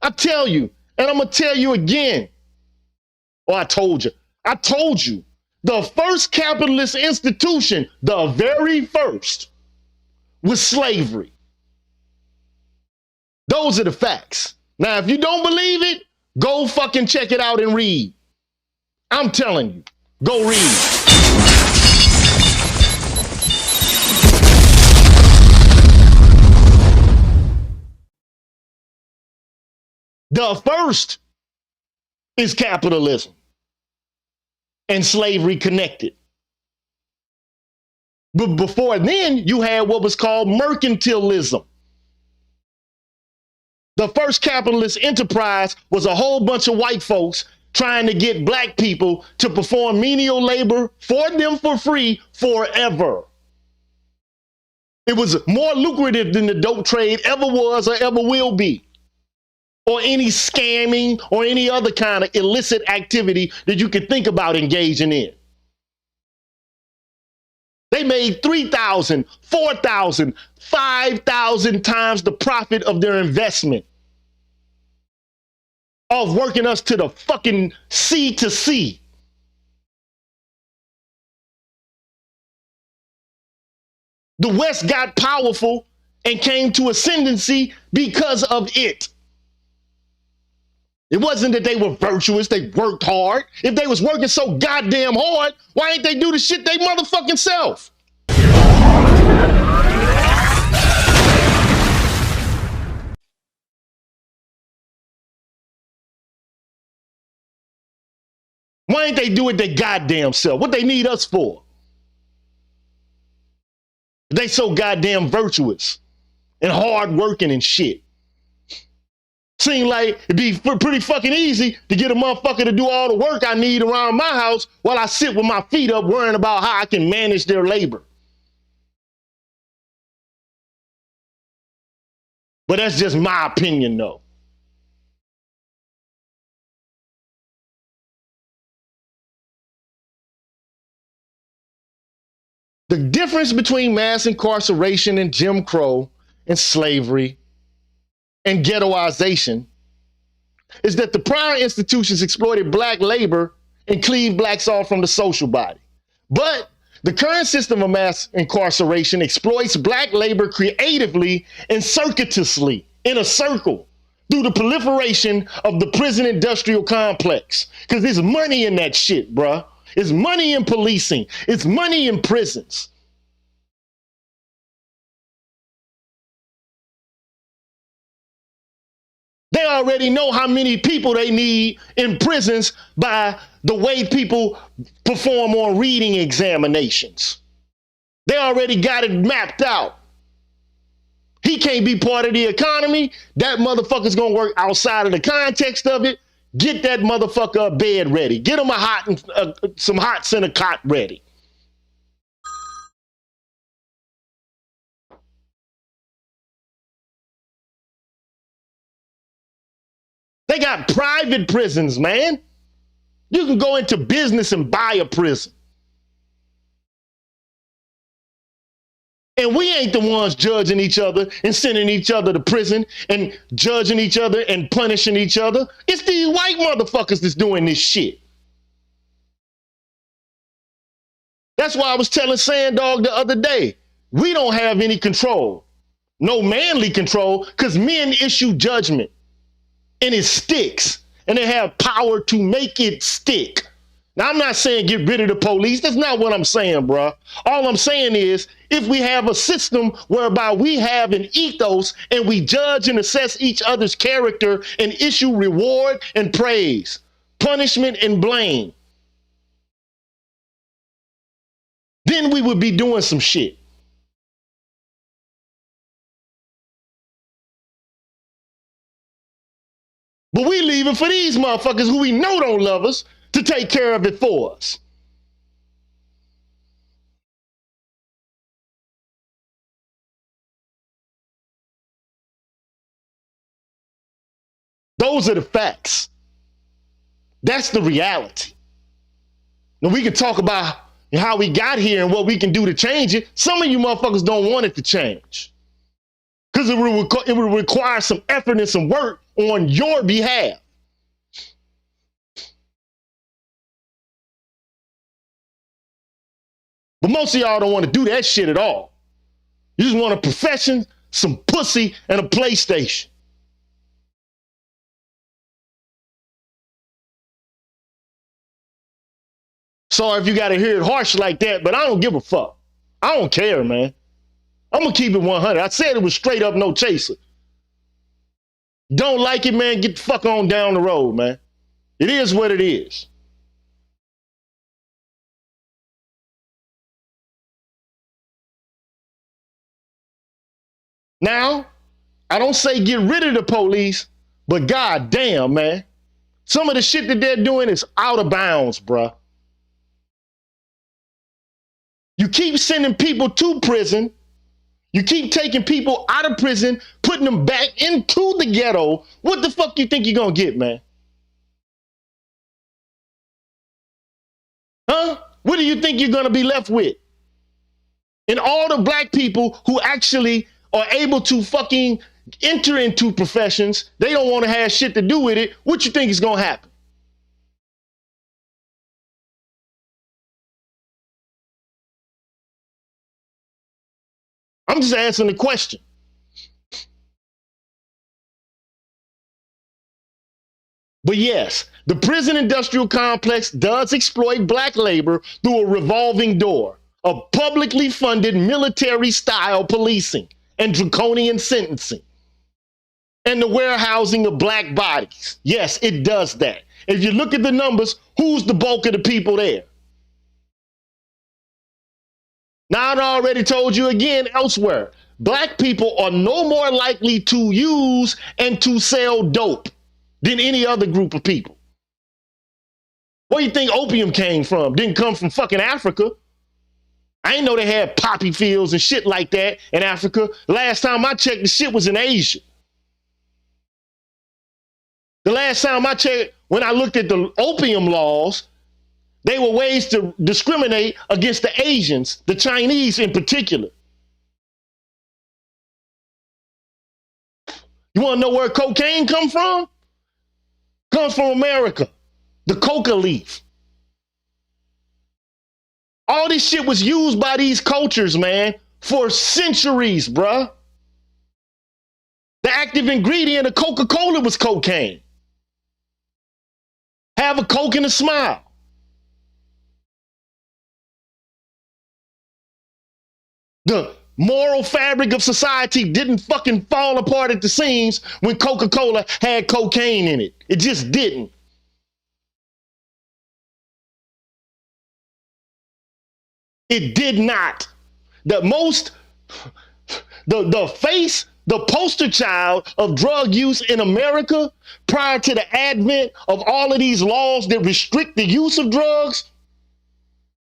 S1: I tell you, and I'm going to tell you again. Oh, I told you. The first capitalist institution, the very first, was slavery. Those are the facts. Now, if you don't believe it, go fucking check it out and read. I'm telling you, go read. The first is capitalism and slavery connected. But before then, you had what was called mercantilism. The first capitalist enterprise was a whole bunch of white folks trying to get black people to perform menial labor for them for free forever. It was more lucrative than the dope trade ever was or ever will be, or any scamming or any other kind of illicit activity that you could think about engaging in. They made 3,000, 4,000, 5,000 times the profit of their investment of working us to the fucking sea to sea. The West got powerful and came to ascendancy because of it. It wasn't that they were virtuous, they worked hard. If they was working so goddamn hard, why ain't they do the shit they motherfucking self? Why ain't they do it their goddamn self? What they need us for? They so goddamn virtuous and hard working and shit. Seem like it'd be pretty fucking easy to get a motherfucker to do all the work I need around my house while I sit with my feet up worrying about how I can manage their labor. But that's just my opinion though. The difference between mass incarceration and Jim Crow and slavery and ghettoization is that the prior institutions exploited black labor and cleaved blacks off from the social body. But the current system of mass incarceration exploits black labor creatively and circuitously in a circle through the proliferation of the prison industrial complex. Because there's money in that shit, bruh. It's money in policing. It's money in prisons. They already know how many people they need in prisons by the way people perform on reading examinations. They already got it mapped out. He can't be part of the economy. That motherfucker's gonna work outside of the context of it. Get that motherfucker a bed ready. Get him some hots and a cot ready. They got private prisons, man. You can go into business and buy a prison. And we ain't the ones judging each other and sending each other to prison and judging each other and punishing each other. It's these white motherfuckers that's doing this shit. That's why I was telling Sanddog the other day, we don't have any control. No manly control, because men issue judgment. And it sticks. And they have power to make it stick. Now, I'm not saying get rid of the police. That's not what I'm saying, bro. All I'm saying is if we have a system whereby we have an ethos and we judge and assess each other's character and issue reward and praise, punishment and blame, then we would be doing some shit. But we leave it for these motherfuckers who we know don't love us to take care of it for us. Those are the facts. That's the reality. Now we can talk about how we got here and what we can do to change it. Some of you motherfuckers don't want it to change. Because it will require some effort and some work on your behalf. But most of y'all don't want to do that shit at all. You just want a profession, some pussy, and a PlayStation. Sorry if you got to hear it harsh like that, but I don't give a fuck. I don't care, man. I'm going to keep it 100. I said it was straight up, no chaser. Don't like it, man, get the fuck on down the road, man. It is what it is. Now, I don't say get rid of the police, but goddamn, man. Some of the shit that they're doing is out of bounds, bruh. You keep sending people to prison. You keep taking people out of prison, putting them back into the ghetto. What the fuck you think you're gonna get, man? Huh? What do you think you're gonna be left with? And all the black people who actually are able to fucking enter into professions, they don't want to have shit to do with it. What you think is gonna happen? I'm just answering the question. But yes, the prison industrial complex does exploit black labor through a revolving door of publicly funded military-style policing and draconian sentencing and the warehousing of black bodies. Yes, it does that. If you look at the numbers, who's the bulk of the people there? Now, I already told you again elsewhere, black people are no more likely to use and to sell dope than any other group of people. Where do you think opium came from? Didn't come from fucking Africa. I didn't know they had poppy fields and shit like that in Africa. Last time I checked, the shit was in Asia. The last time I checked, when I looked at the opium laws, they were ways to discriminate against the Asians, the Chinese in particular. You want to know where cocaine come from? Comes from America, the coca leaf. All this shit was used by these cultures, man, for centuries, bruh. The active ingredient of Coca-Cola was cocaine. Have a Coke and a smile. The moral fabric of society didn't fucking fall apart at the seams when Coca-Cola had cocaine in it. It just didn't. It did not. The poster child of drug use in America prior to the advent of all of these laws that restrict the use of drugs,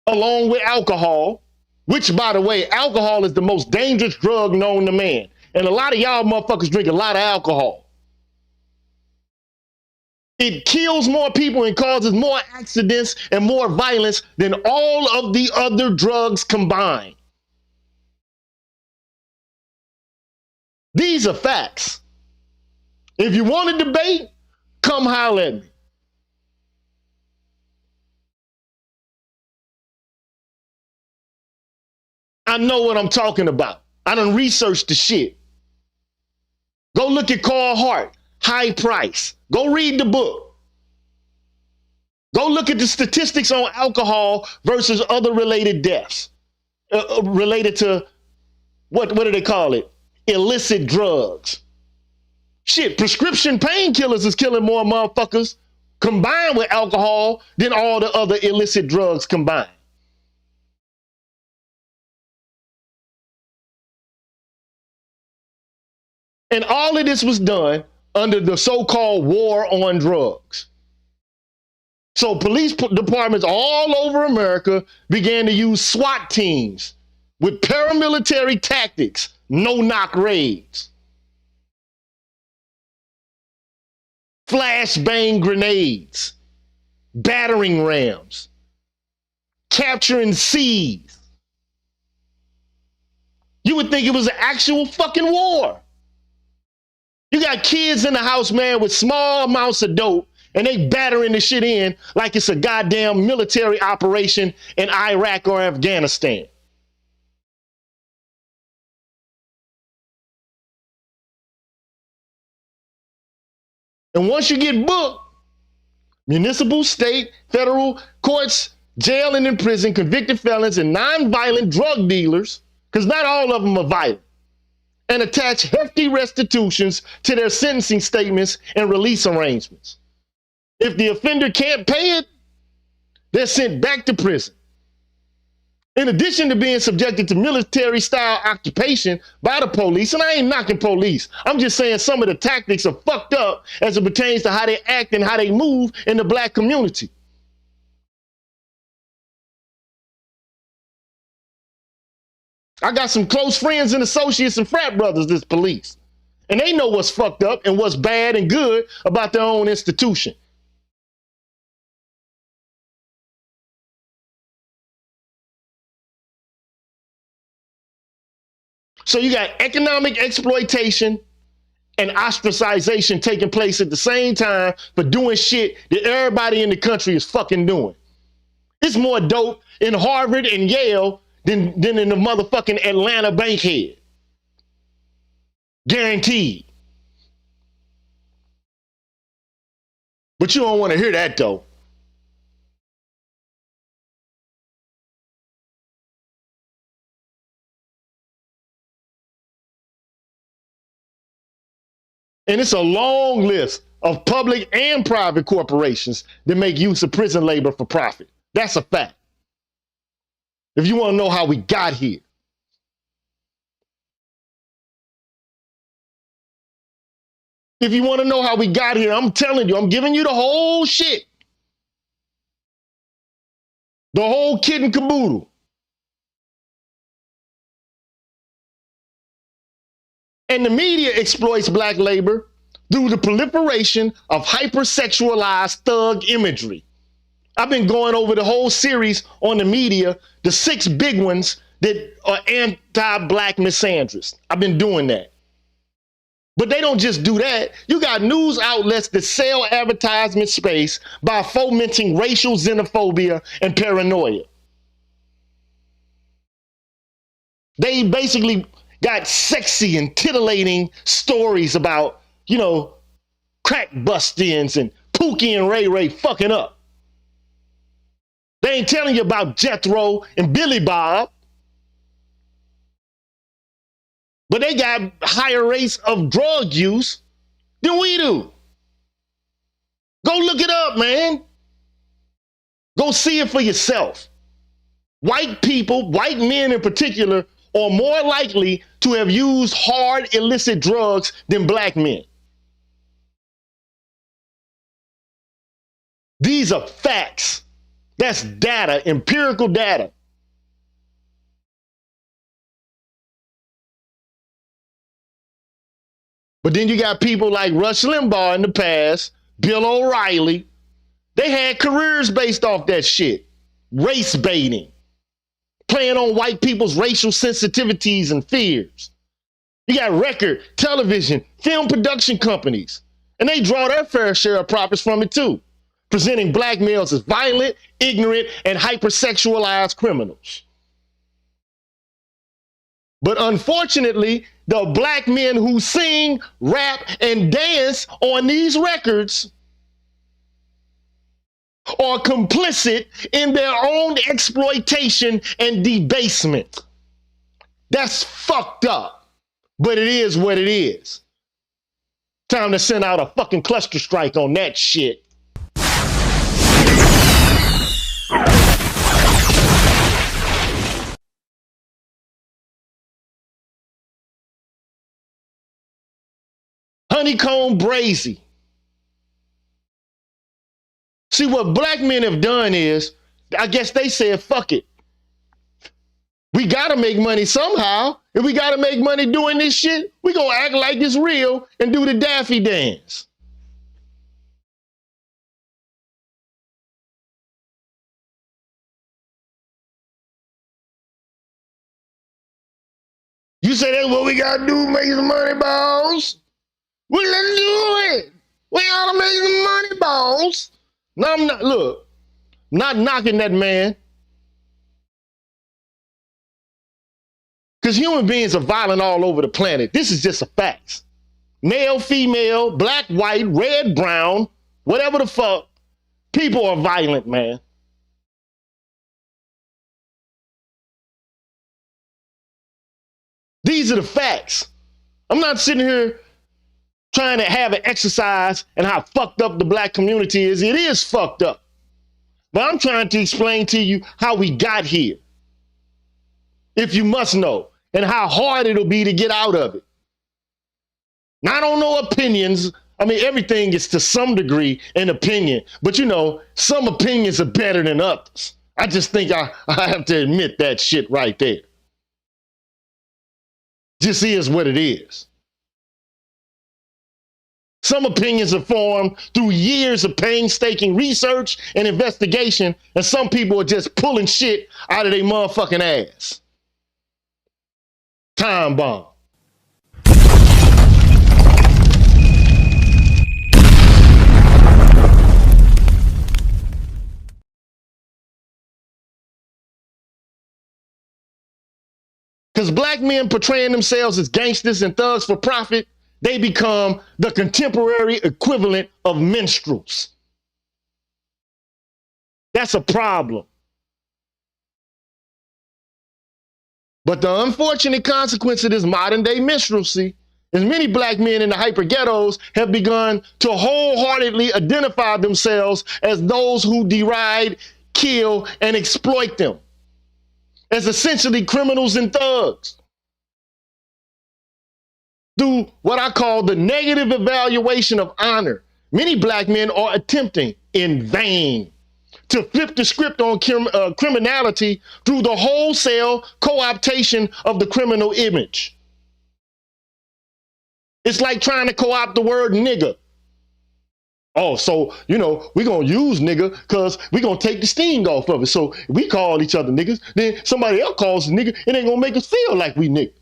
S1: along with alcohol, which, by the way, alcohol is the most dangerous drug known to man. And a lot of y'all motherfuckers drink a lot of alcohol. It kills more people and causes more accidents and more violence than all of the other drugs combined. These are facts. If you want to debate, come holler at me. I know what I'm talking about. I done researched the shit. Go look at Carl Hart, High Price. Go read the book. Go look at the statistics on alcohol versus other related deaths. Related to, what do they call it? Illicit drugs. Shit, prescription painkillers is killing more motherfuckers combined with alcohol than all the other illicit drugs combined. And all of this was done under the so-called war on drugs. So police departments all over America began to use SWAT teams with paramilitary tactics, no-knock raids, flashbang grenades, battering rams, capturing C's. You would think it was an actual fucking war. You got kids in the house, man, with small amounts of dope, And they battering the shit in like it's a goddamn military operation in Iraq or Afghanistan. And once you get booked, municipal, state, federal courts, jail and in prison, convicted felons and non-violent drug dealers, because not all of them are violent, and attach hefty restitutions to their sentencing statements and release arrangements. If the offender can't pay it, they're sent back to prison. In addition to being subjected to military-style occupation by the police, and I ain't knocking police, I'm just saying some of the tactics are fucked up as it pertains to how they act and how they move in the black community. I got some close friends and associates and frat brothers that's police, and they know what's fucked up and what's bad and good about their own institution. So you got economic exploitation and ostracization taking place at the same time for doing shit that everybody in the country is fucking doing. It's more dope in Harvard and Yale than in the motherfucking Atlanta Bankhead. Guaranteed. But you don't want to hear that though. And it's a long list of public and private corporations that make use of prison labor for profit. That's a fact. If you want to know how we got here. If you want to know how we got here, I'm telling you, I'm giving you the whole shit. The whole kit and caboodle. And the media exploits black labor through the proliferation of hypersexualized thug imagery. I've been going over the whole series on the media, the 6 big ones that are anti-black misandrists. I've been doing that. But they don't just do that. You got news outlets that sell advertisement space by fomenting racial xenophobia and paranoia. They basically got sexy and titillating stories about, crack bust-ins and Pookie and Ray Ray fucking up. They ain't telling you about Jethro and Billy Bob. But they got higher rates of drug use than we do. Go look it up, man. Go see it for yourself. White people, white men in particular, are more likely to have used hard illicit drugs than black men. These are facts. That's data, empirical data. But then you got people like Rush Limbaugh in the past, Bill O'Reilly. They had careers based off that shit. Race baiting. Playing on white people's racial sensitivities and fears. You got record, television, film production companies. And they draw their fair share of profits from it too. Presenting black males as violent, ignorant, and hypersexualized criminals. But unfortunately, the black men who sing, rap, and dance on these records are complicit in their own exploitation and debasement. That's fucked up, but it is what it is. Time to send out a fucking cluster strike on that shit. Honeycomb Brazy. See, what black men have done is, I guess they said, fuck it. We gotta make money somehow. If we gotta make money doing this shit, we gonna act like it's real and do the Daffy dance. You say that's what we gotta do, make some money, boss? Well, let's do it. We ought to make some money, boss. No, I'm not, look, not knocking that man. Because human beings are violent all over the planet. This is just a fact. Male, female, black, white, red, brown, whatever the fuck. People are violent, man. These are the facts. I'm not sitting here trying to have an exercise and how fucked up the black community is. It is fucked up. But I'm trying to explain to you how we got here, if you must know, and how hard it'll be to get out of it. Now, I don't know opinions. I mean, everything is to some degree an opinion, but you know, some opinions are better than others. I just think I have to admit that shit right there. Just is what it is. Some opinions are formed through years of painstaking research and investigation, and some people are just pulling shit out of their motherfucking ass. Time bomb. Because black men portraying themselves as gangsters and thugs for profit, they become the contemporary equivalent of minstrels. That's a problem. But the unfortunate consequence of this modern day minstrelsy is many black men in the hyper ghettos have begun to wholeheartedly identify themselves as those who deride, kill, and exploit them, as essentially criminals and thugs. Through what I call the negative evaluation of honor, many black men are attempting in vain to flip the script on criminality through the wholesale co-optation of the criminal image. It's like trying to co-opt the word nigger. Oh, so, you know, we're going to use nigger because we're going to take the sting off of it. So if we call each other niggas, then somebody else calls us nigger, it ain't going to make us feel like we nigger.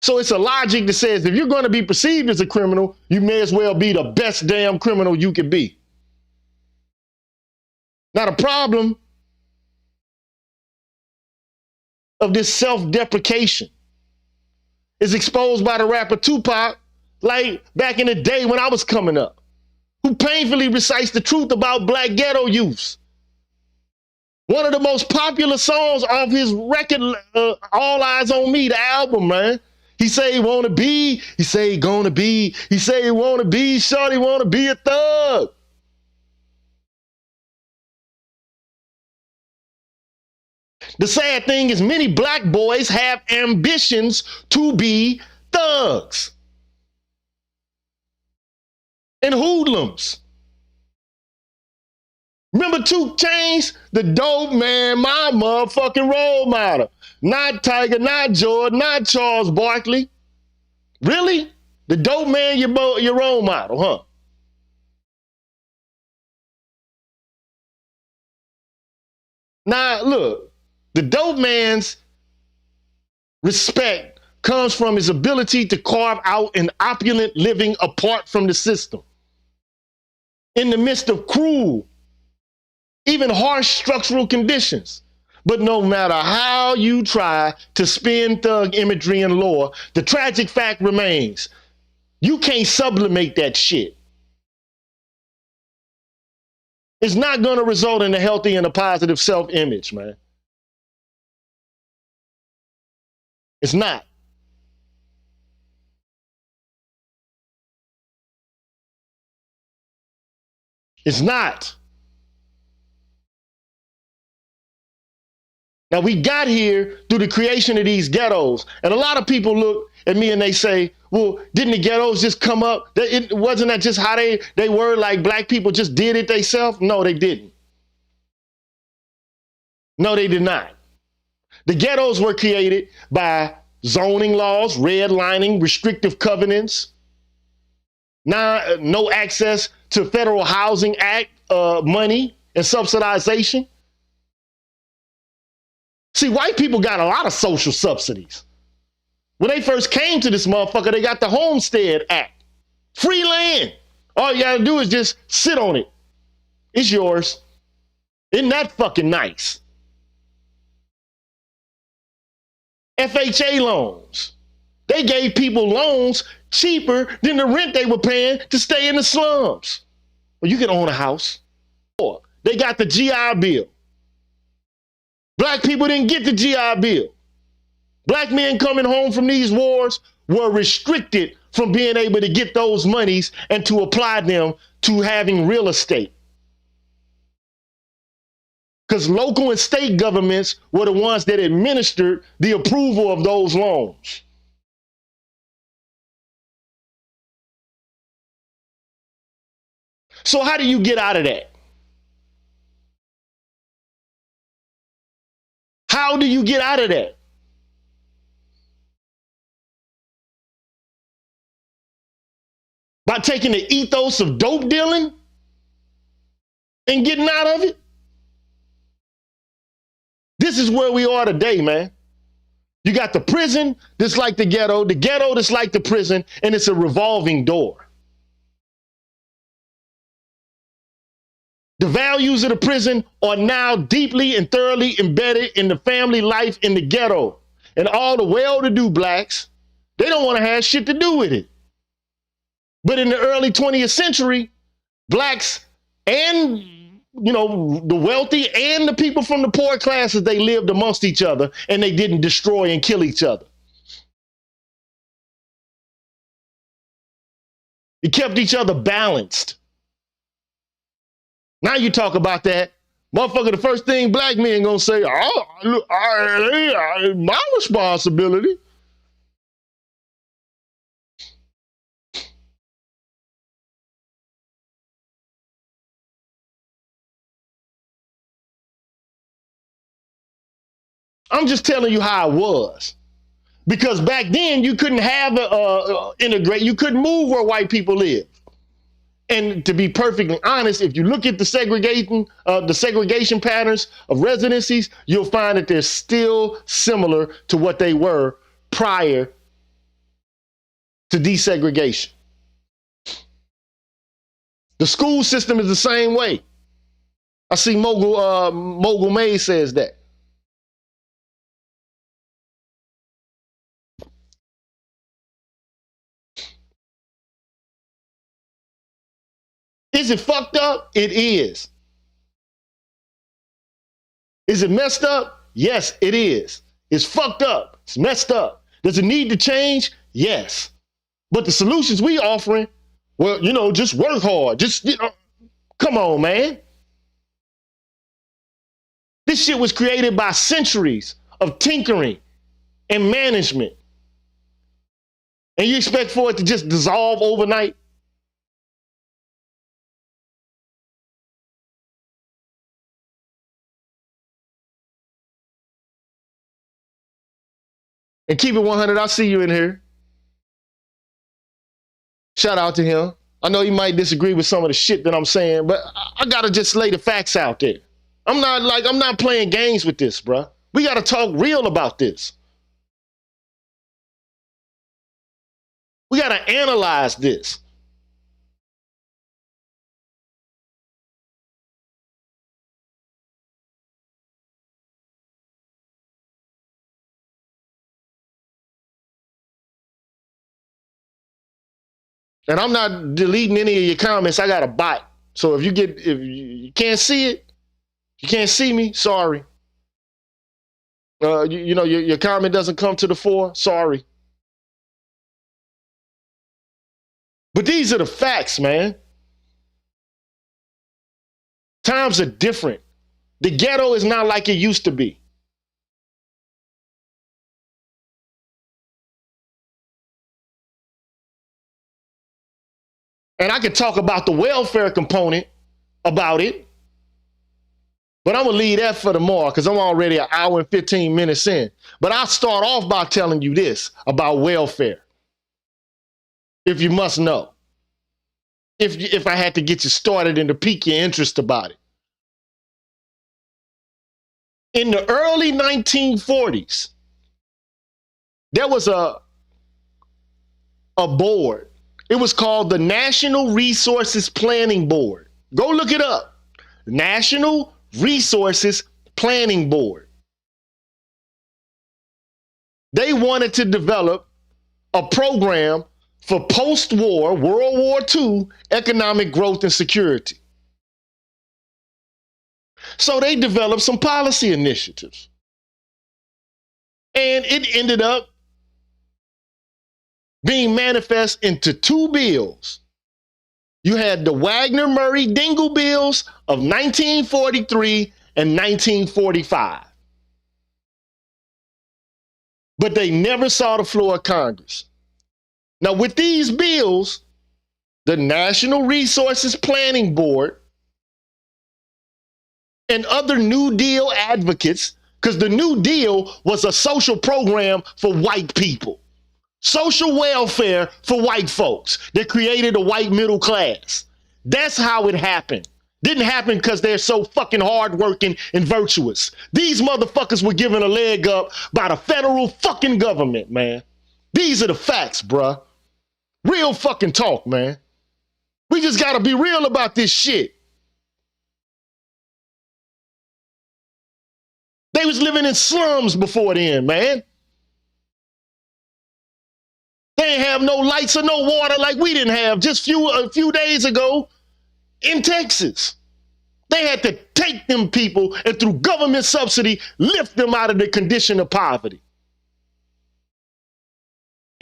S1: So it's a logic that says if you're going to be perceived as a criminal, you may as well be the best damn criminal you can be. Now, the problem of this self-deprecation is exposed by the rapper Tupac, like back in the day when I was coming up, who painfully recites the truth about black ghetto youths. One of the most popular songs off his record, All Eyes on Me, the album, man. He say he wanna be, he say he gonna be, he say he wanna be, shorty wanna be a thug. The sad thing is many black boys have ambitions to be thugs and hoodlums. Remember 2 Chainz? The dope man, my motherfucking role model. Not Tiger, not Jordan, not Charles Barkley. Really? The dope man, your role model, huh? Now, look, the dope man's respect comes from his ability to carve out an opulent living apart from the system. In the midst of cruel, even harsh structural conditions. But no matter how you try to spin thug imagery and lore, the tragic fact remains. You can't sublimate that shit. It's not going to result in a healthy and a positive self-image, man. It's not. It's not. Now, we got here through the creation of these ghettos. And a lot of people look at me and they say, well, didn't the ghettos just come up? Wasn't that just how they were, like black people just did it themselves? No, they didn't. No, they did not. The ghettos were created by zoning laws, redlining, restrictive covenants, no access to Federal Housing Act money and subsidization. See, white people got a lot of social subsidies. When they first came to this motherfucker, they got the Homestead Act. Free land. All you gotta do is just sit on it. It's yours. Isn't that fucking nice? FHA loans. They gave people loans cheaper than the rent they were paying to stay in the slums. Well, you can own a house. They got the GI Bill. Black people didn't get the GI Bill. Black men coming home from these wars were restricted from being able to get those monies and to apply them to having real estate. Because local and state governments were the ones that administered the approval of those loans. So how do you get out of that? How do you get out of that? By taking the ethos of dope dealing and getting out of it? This is where we are today, man. You got the prison that's like the ghetto that's like the prison, and it's a revolving door. The values of the prison are now deeply and thoroughly embedded in the family life in the ghetto. And all the well-to-do blacks, they don't want to have shit to do with it. But in the early 20th century, blacks and, the wealthy and the people from the poor classes, they lived amongst each other and they didn't destroy and kill each other. It kept each other balanced. Now you talk about that, motherfucker, the first thing black men gonna say, my responsibility. I'm just telling you how it was. Because back then you couldn't have integrate, you couldn't move where white people live. And to be perfectly honest, if you look at the segregation patterns of residencies, you'll find that they're still similar to what they were prior to desegregation. The school system is the same way. I see Mogul May says that. Is it fucked up? It is. Is it messed up? Yes, it is. It's fucked up. It's messed up. Does it need to change? Yes. But the solutions we offering, well, just work hard. Just, come on, man. This shit was created by centuries of tinkering and management. And you expect for it to just dissolve overnight? And keep it 100, I see you in here. Shout out to him. I know he might disagree with some of the shit that I'm saying, but I gotta just lay the facts out there. I'm not playing games with this, bruh. We gotta talk real about this. We gotta analyze this. And I'm not deleting any of your comments. I got a bot. So if you can't see it, you can't see me, sorry. Your comment doesn't come to the fore, sorry. But these are the facts, man. Times are different. The ghetto is not like it used to be. And I could talk about the welfare component about it, but I'm gonna leave that for tomorrow because I'm already an hour and 15 minutes in. But I'll start off by telling you this about welfare, if you must know. If I had to get you started and to pique your interest about it. In the early 1940s, there was a board. It was called the National Resources Planning Board. Go look it up. National Resources Planning Board. They wanted to develop a program for post-war, World War II, economic growth and security. So they developed some policy initiatives. And it ended up being manifest into two bills. You had the Wagner-Murray-Dingle bills of 1943 and 1945. But they never saw the floor of Congress. Now, with these bills, the National Resources Planning Board and other New Deal advocates, because the New Deal was a social program for white people, social welfare for white folks that created a white middle class. That's how it happened. Didn't happen because they're so fucking hardworking and virtuous. These motherfuckers were given a leg up by the federal fucking government, man. These are the facts, bruh. Real fucking talk, man. We just gotta be real about this shit. They was living in slums before then, man. They ain't have no lights or no water like we didn't have just a few days ago in Texas. They had to take them people and through government subsidy, lift them out of the condition of poverty.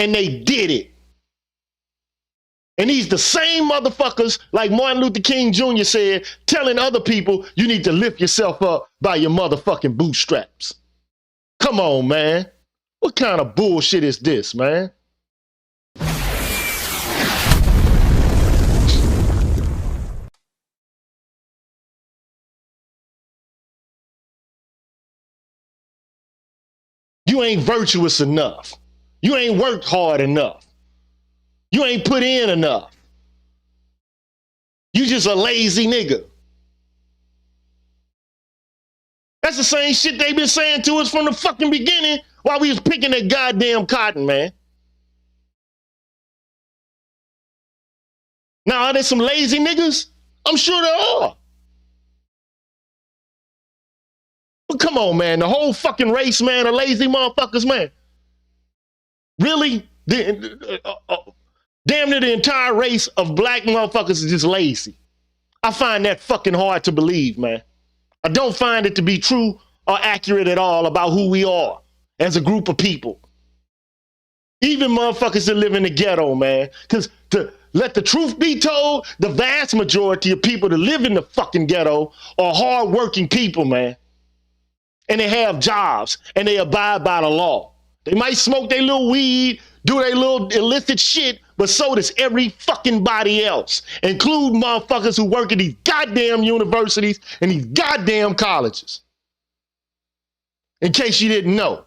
S1: And they did it. And these the same motherfuckers, like Martin Luther King Jr. said, telling other people you need to lift yourself up by your motherfucking bootstraps. Come on, man. What kind of bullshit is this, man? You ain't virtuous enough. You ain't worked hard enough. You ain't put in enough. You just a lazy nigga. That's the same shit they been saying to us from the fucking beginning while we was picking that goddamn cotton, man. Now, are there some lazy niggas? I'm sure there are. But come on, man. The whole fucking race, man, are lazy motherfuckers, man. Really? Damn near the entire race of black motherfuckers is just lazy. I find that fucking hard to believe, man. I don't find it to be true or accurate at all about who we are as a group of people. Even motherfuckers that live in the ghetto, man. Because to let the truth be told, the vast majority of people that live in the fucking ghetto are hardworking people, man. And they have jobs and they abide by the law. They might smoke their little weed, do their little illicit shit, but so does every fucking body else, including motherfuckers who work at these goddamn universities and these goddamn colleges. In case you didn't know.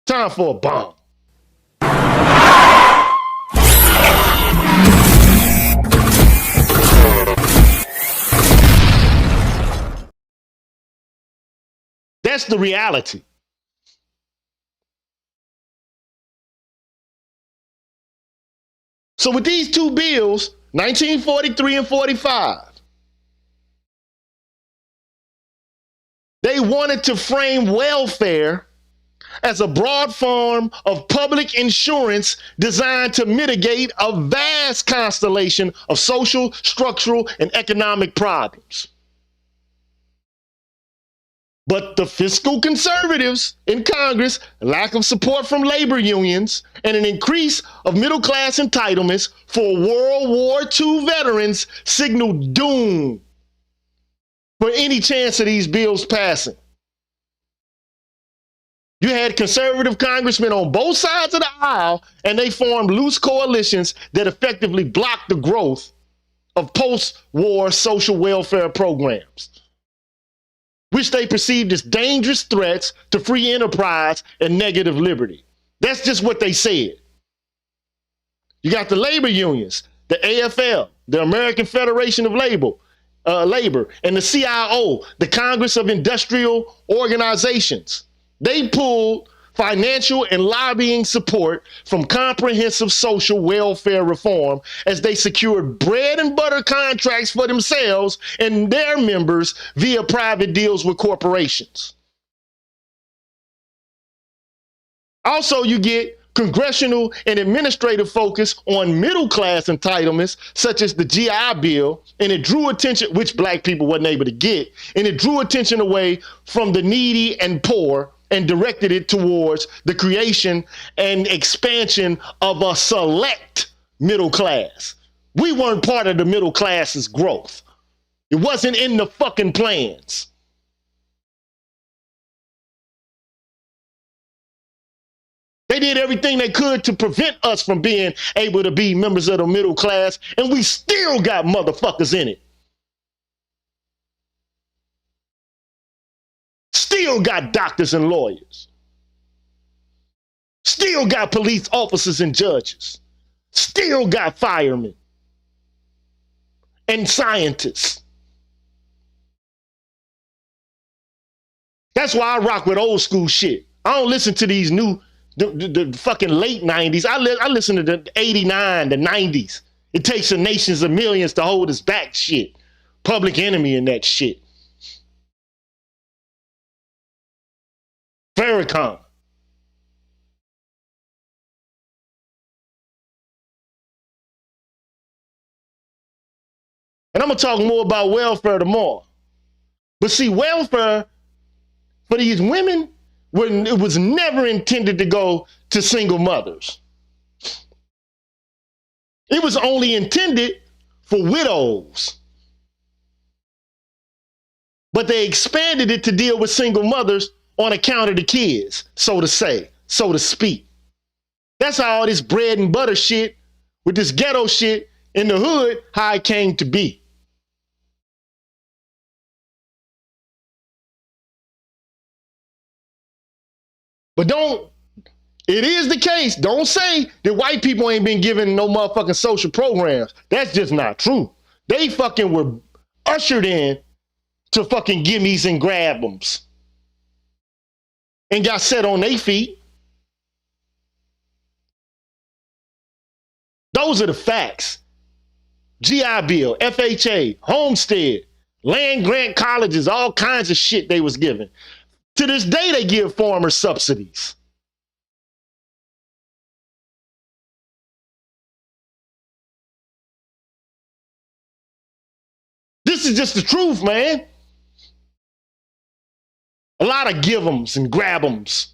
S1: Time for a bomb. That's the reality. So with these two bills, 1943 and 45, they wanted to frame welfare as a broad form of public insurance designed to mitigate a vast constellation of social, structural, and economic problems. But the fiscal conservatives in Congress, lack of support from labor unions, and an increase of middle-class entitlements for World War II veterans signaled doom for any chance of these bills passing. You had conservative congressmen on both sides of the aisle, and they formed loose coalitions that effectively blocked the growth of post-war social welfare programs, which they perceived as dangerous threats to free enterprise and negative liberty. That's just what they said. You got the labor unions, the AFL, the American Federation of Labor, labor, and the CIO, the Congress of Industrial Organizations. They pulled financial and lobbying support from comprehensive social welfare reform as they secured bread and butter contracts for themselves and their members via private deals with corporations. Also, you get congressional and administrative focus on middle class entitlements, such as the GI Bill, and it drew attention, which black people wasn't able to get, and it drew attention away from the needy and poor and directed it towards the creation and expansion of a select middle class. We weren't part of the middle class's growth. It wasn't in the fucking plans. They did everything they could to prevent us from being able to be members of the middle class, and we still got motherfuckers in it. Still got doctors and lawyers. Still got police officers and judges. Still got firemen and scientists. That's why I rock with old school shit. I don't listen to these new, the fucking late 90s. I listen to the 89, the 90s. It takes the nations of millions to hold us back shit. Public Enemy and that shit. Farrakhan. And I'm going to talk more about welfare tomorrow. But see, welfare for these women, it was never intended to go to single mothers. It was only intended for widows. But they expanded it to deal with single mothers on account of the kids, so to say, so to speak. That's how all this bread and butter shit with this ghetto shit in the hood, how it came to be. But it is the case. Don't say that white people ain't been given no motherfucking social programs. That's just not true. They fucking were ushered in to fucking gimmies and grab-ems and got set on their feet. Those are the facts. GI Bill, FHA, Homestead, land grant colleges, all kinds of shit they was given. To this day, they give farmers subsidies. This is just the truth, man. A lot of give-ems and grab-ems.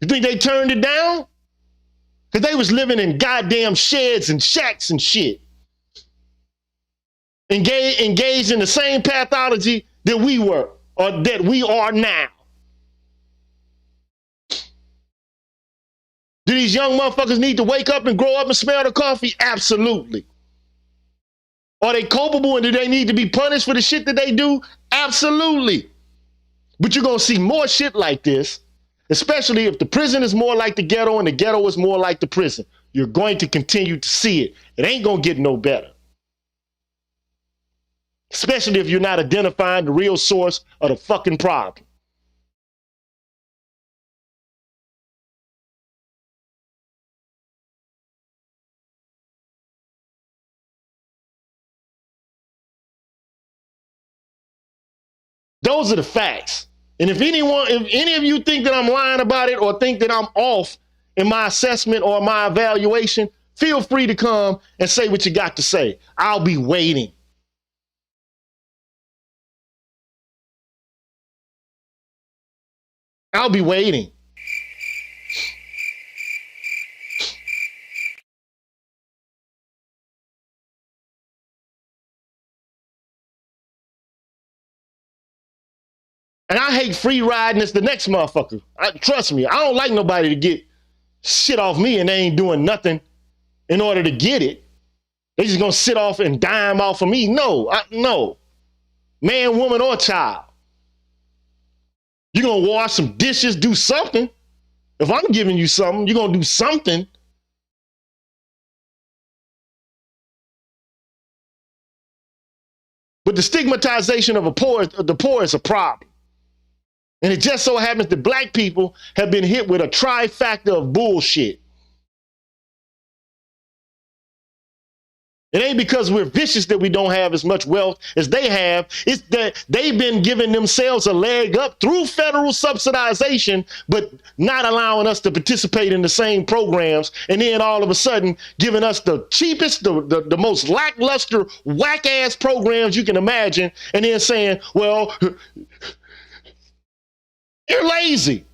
S1: You think they turned it down? Because they was living in goddamn sheds and shacks and shit. Engaged in the same pathology that we were, or that we are now. Do these young motherfuckers need to wake up and grow up and smell the coffee? Absolutely. Are they culpable and do they need to be punished for the shit that they do? Absolutely. But you're going to see more shit like this, especially if the prison is more like the ghetto and the ghetto is more like the prison. You're going to continue to see it. It ain't going to get no better. Especially if you're not identifying the real source of the fucking problem. Those are the facts. And if any of you think that I'm lying about it or think that I'm off in my assessment or my evaluation, feel free to come and say what you got to say. I'll be waiting. I'll be waiting. And I hate free riding as the next motherfucker. Trust me, I don't like nobody to get shit off me and they ain't doing nothing in order to get it. They just gonna sit off and dime off of me. No, no. Man, woman, or child. You're gonna wash some dishes, do something. If I'm giving you something, you're gonna do something. But the stigmatization of the poor is a problem. And it just so happens that black people have been hit with a trifecta of bullshit. It ain't because we're vicious that we don't have as much wealth as they have. It's that they've been giving themselves a leg up through federal subsidization, but not allowing us to participate in the same programs. And then all of a sudden giving us the cheapest, the most lackluster, whack-ass programs you can imagine. And then saying, well, you're lazy.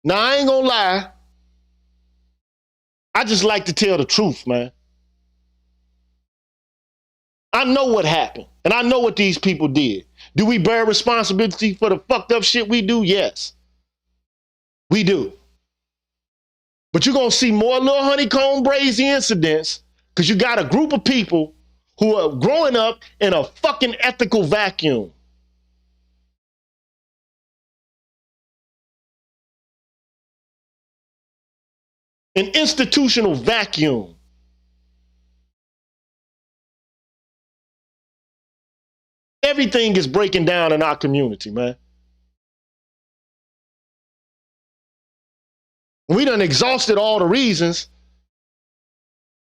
S1: Now, I ain't gonna lie. I just like to tell the truth, man. I know what happened, and I know what these people did. Do we bear responsibility for the fucked up shit we do? Yes, we do. But you're gonna see more little honeycomb brazy incidents because you got a group of people who are growing up in a fucking ethical vacuum. An institutional vacuum. Everything is breaking down in our community, man. We done exhausted all the reasons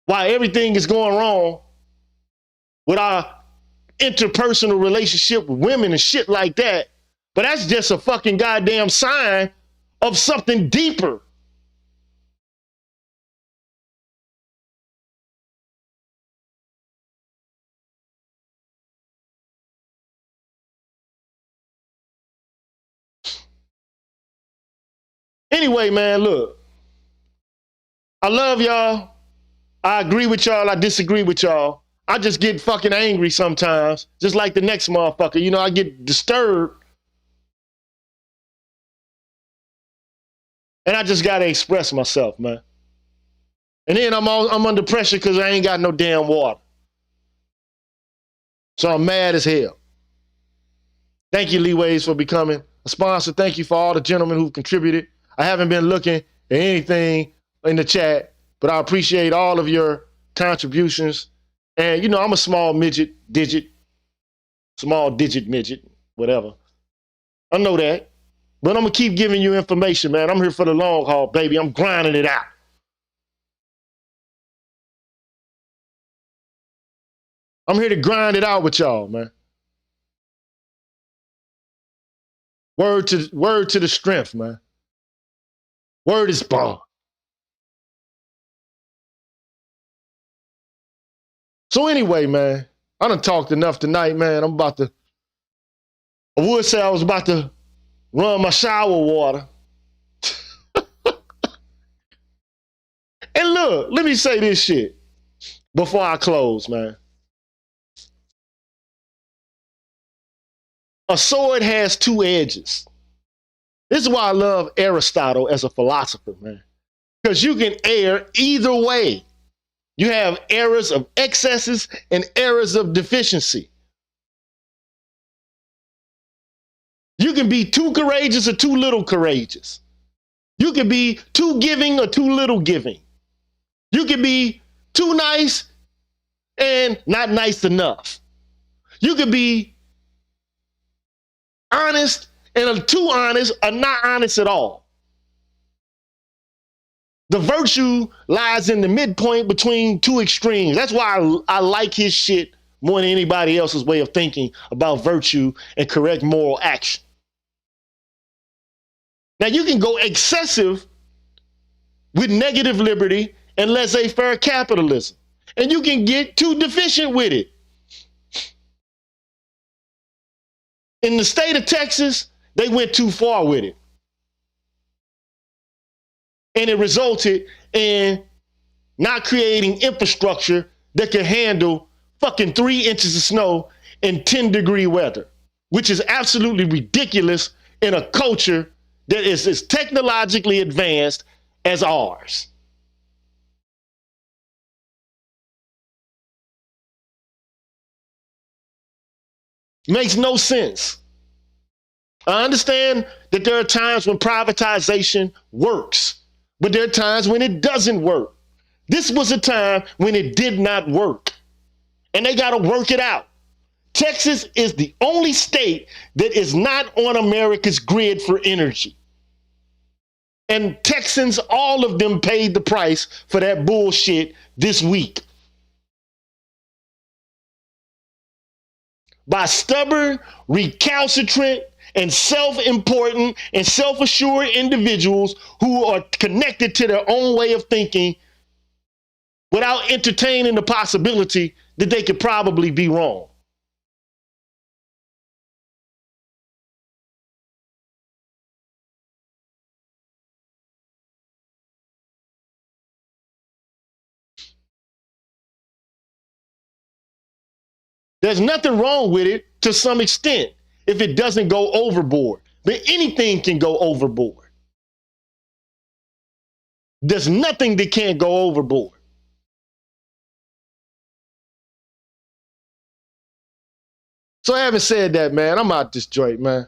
S1: why everything is going wrong with our interpersonal relationship with women and shit like that. But that's just a fucking goddamn sign of something deeper. Anyway, man, look. I love y'all. I agree with y'all. I disagree with y'all. I just get fucking angry sometimes, just like the next motherfucker. You know, I get disturbed. And I just got to express myself, man. And then I'm under pressure because I ain't got no damn water. So I'm mad as hell. Thank you, Leeways, for becoming a sponsor. Thank you for all the gentlemen who've contributed. I haven't been looking at anything in the chat, but I appreciate all of your contributions. And, you know, I'm a small midget, whatever. I know that. But I'm going to keep giving you information, man. I'm here for the long haul, baby. I'm grinding it out. I'm here to grind it out with y'all, man. Word to the strength, man. Word is bond. So anyway, man, I done talked enough tonight, man. I would say I was about to run my shower water. And look, let me say this shit before I close, man. A sword has two edges. This is why I love Aristotle as a philosopher, man. Because you can err either way. You have errors of excesses and errors of deficiency. You can be too courageous or too little courageous. You can be too giving or too little giving. You can be too nice and not nice enough. You can be honest and too honest or not honest at all. The virtue lies in the midpoint between two extremes. That's why I like his shit more than anybody else's way of thinking about virtue and correct moral action. Now, you can go excessive with negative liberty and laissez-faire capitalism, and you can get too deficient with it. In the state of Texas, they went too far with it. And it resulted in not creating infrastructure that could handle fucking 3 inches of snow in 10-degree weather, which is absolutely ridiculous in a culture that is as technologically advanced as ours. Makes no sense. I understand that there are times when privatization works, but there are times when it doesn't work. This was a time when it did not work, and they got to work it out. Texas is the only state that is not on America's grid for energy. And Texans, all of them paid the price for that bullshit this week. By stubborn, recalcitrant, and self-important and self-assured individuals who are connected to their own way of thinking without entertaining the possibility that they could probably be wrong. There's nothing wrong with it to some extent if it doesn't go overboard. But anything can go overboard. There's nothing that can't go overboard. So having said that, man, I'm out this joint, man.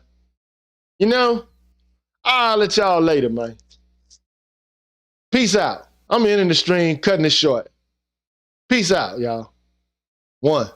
S1: You know, I'll let y'all later, man. Peace out. I'm ending the stream, cutting it short. Peace out, y'all. 1.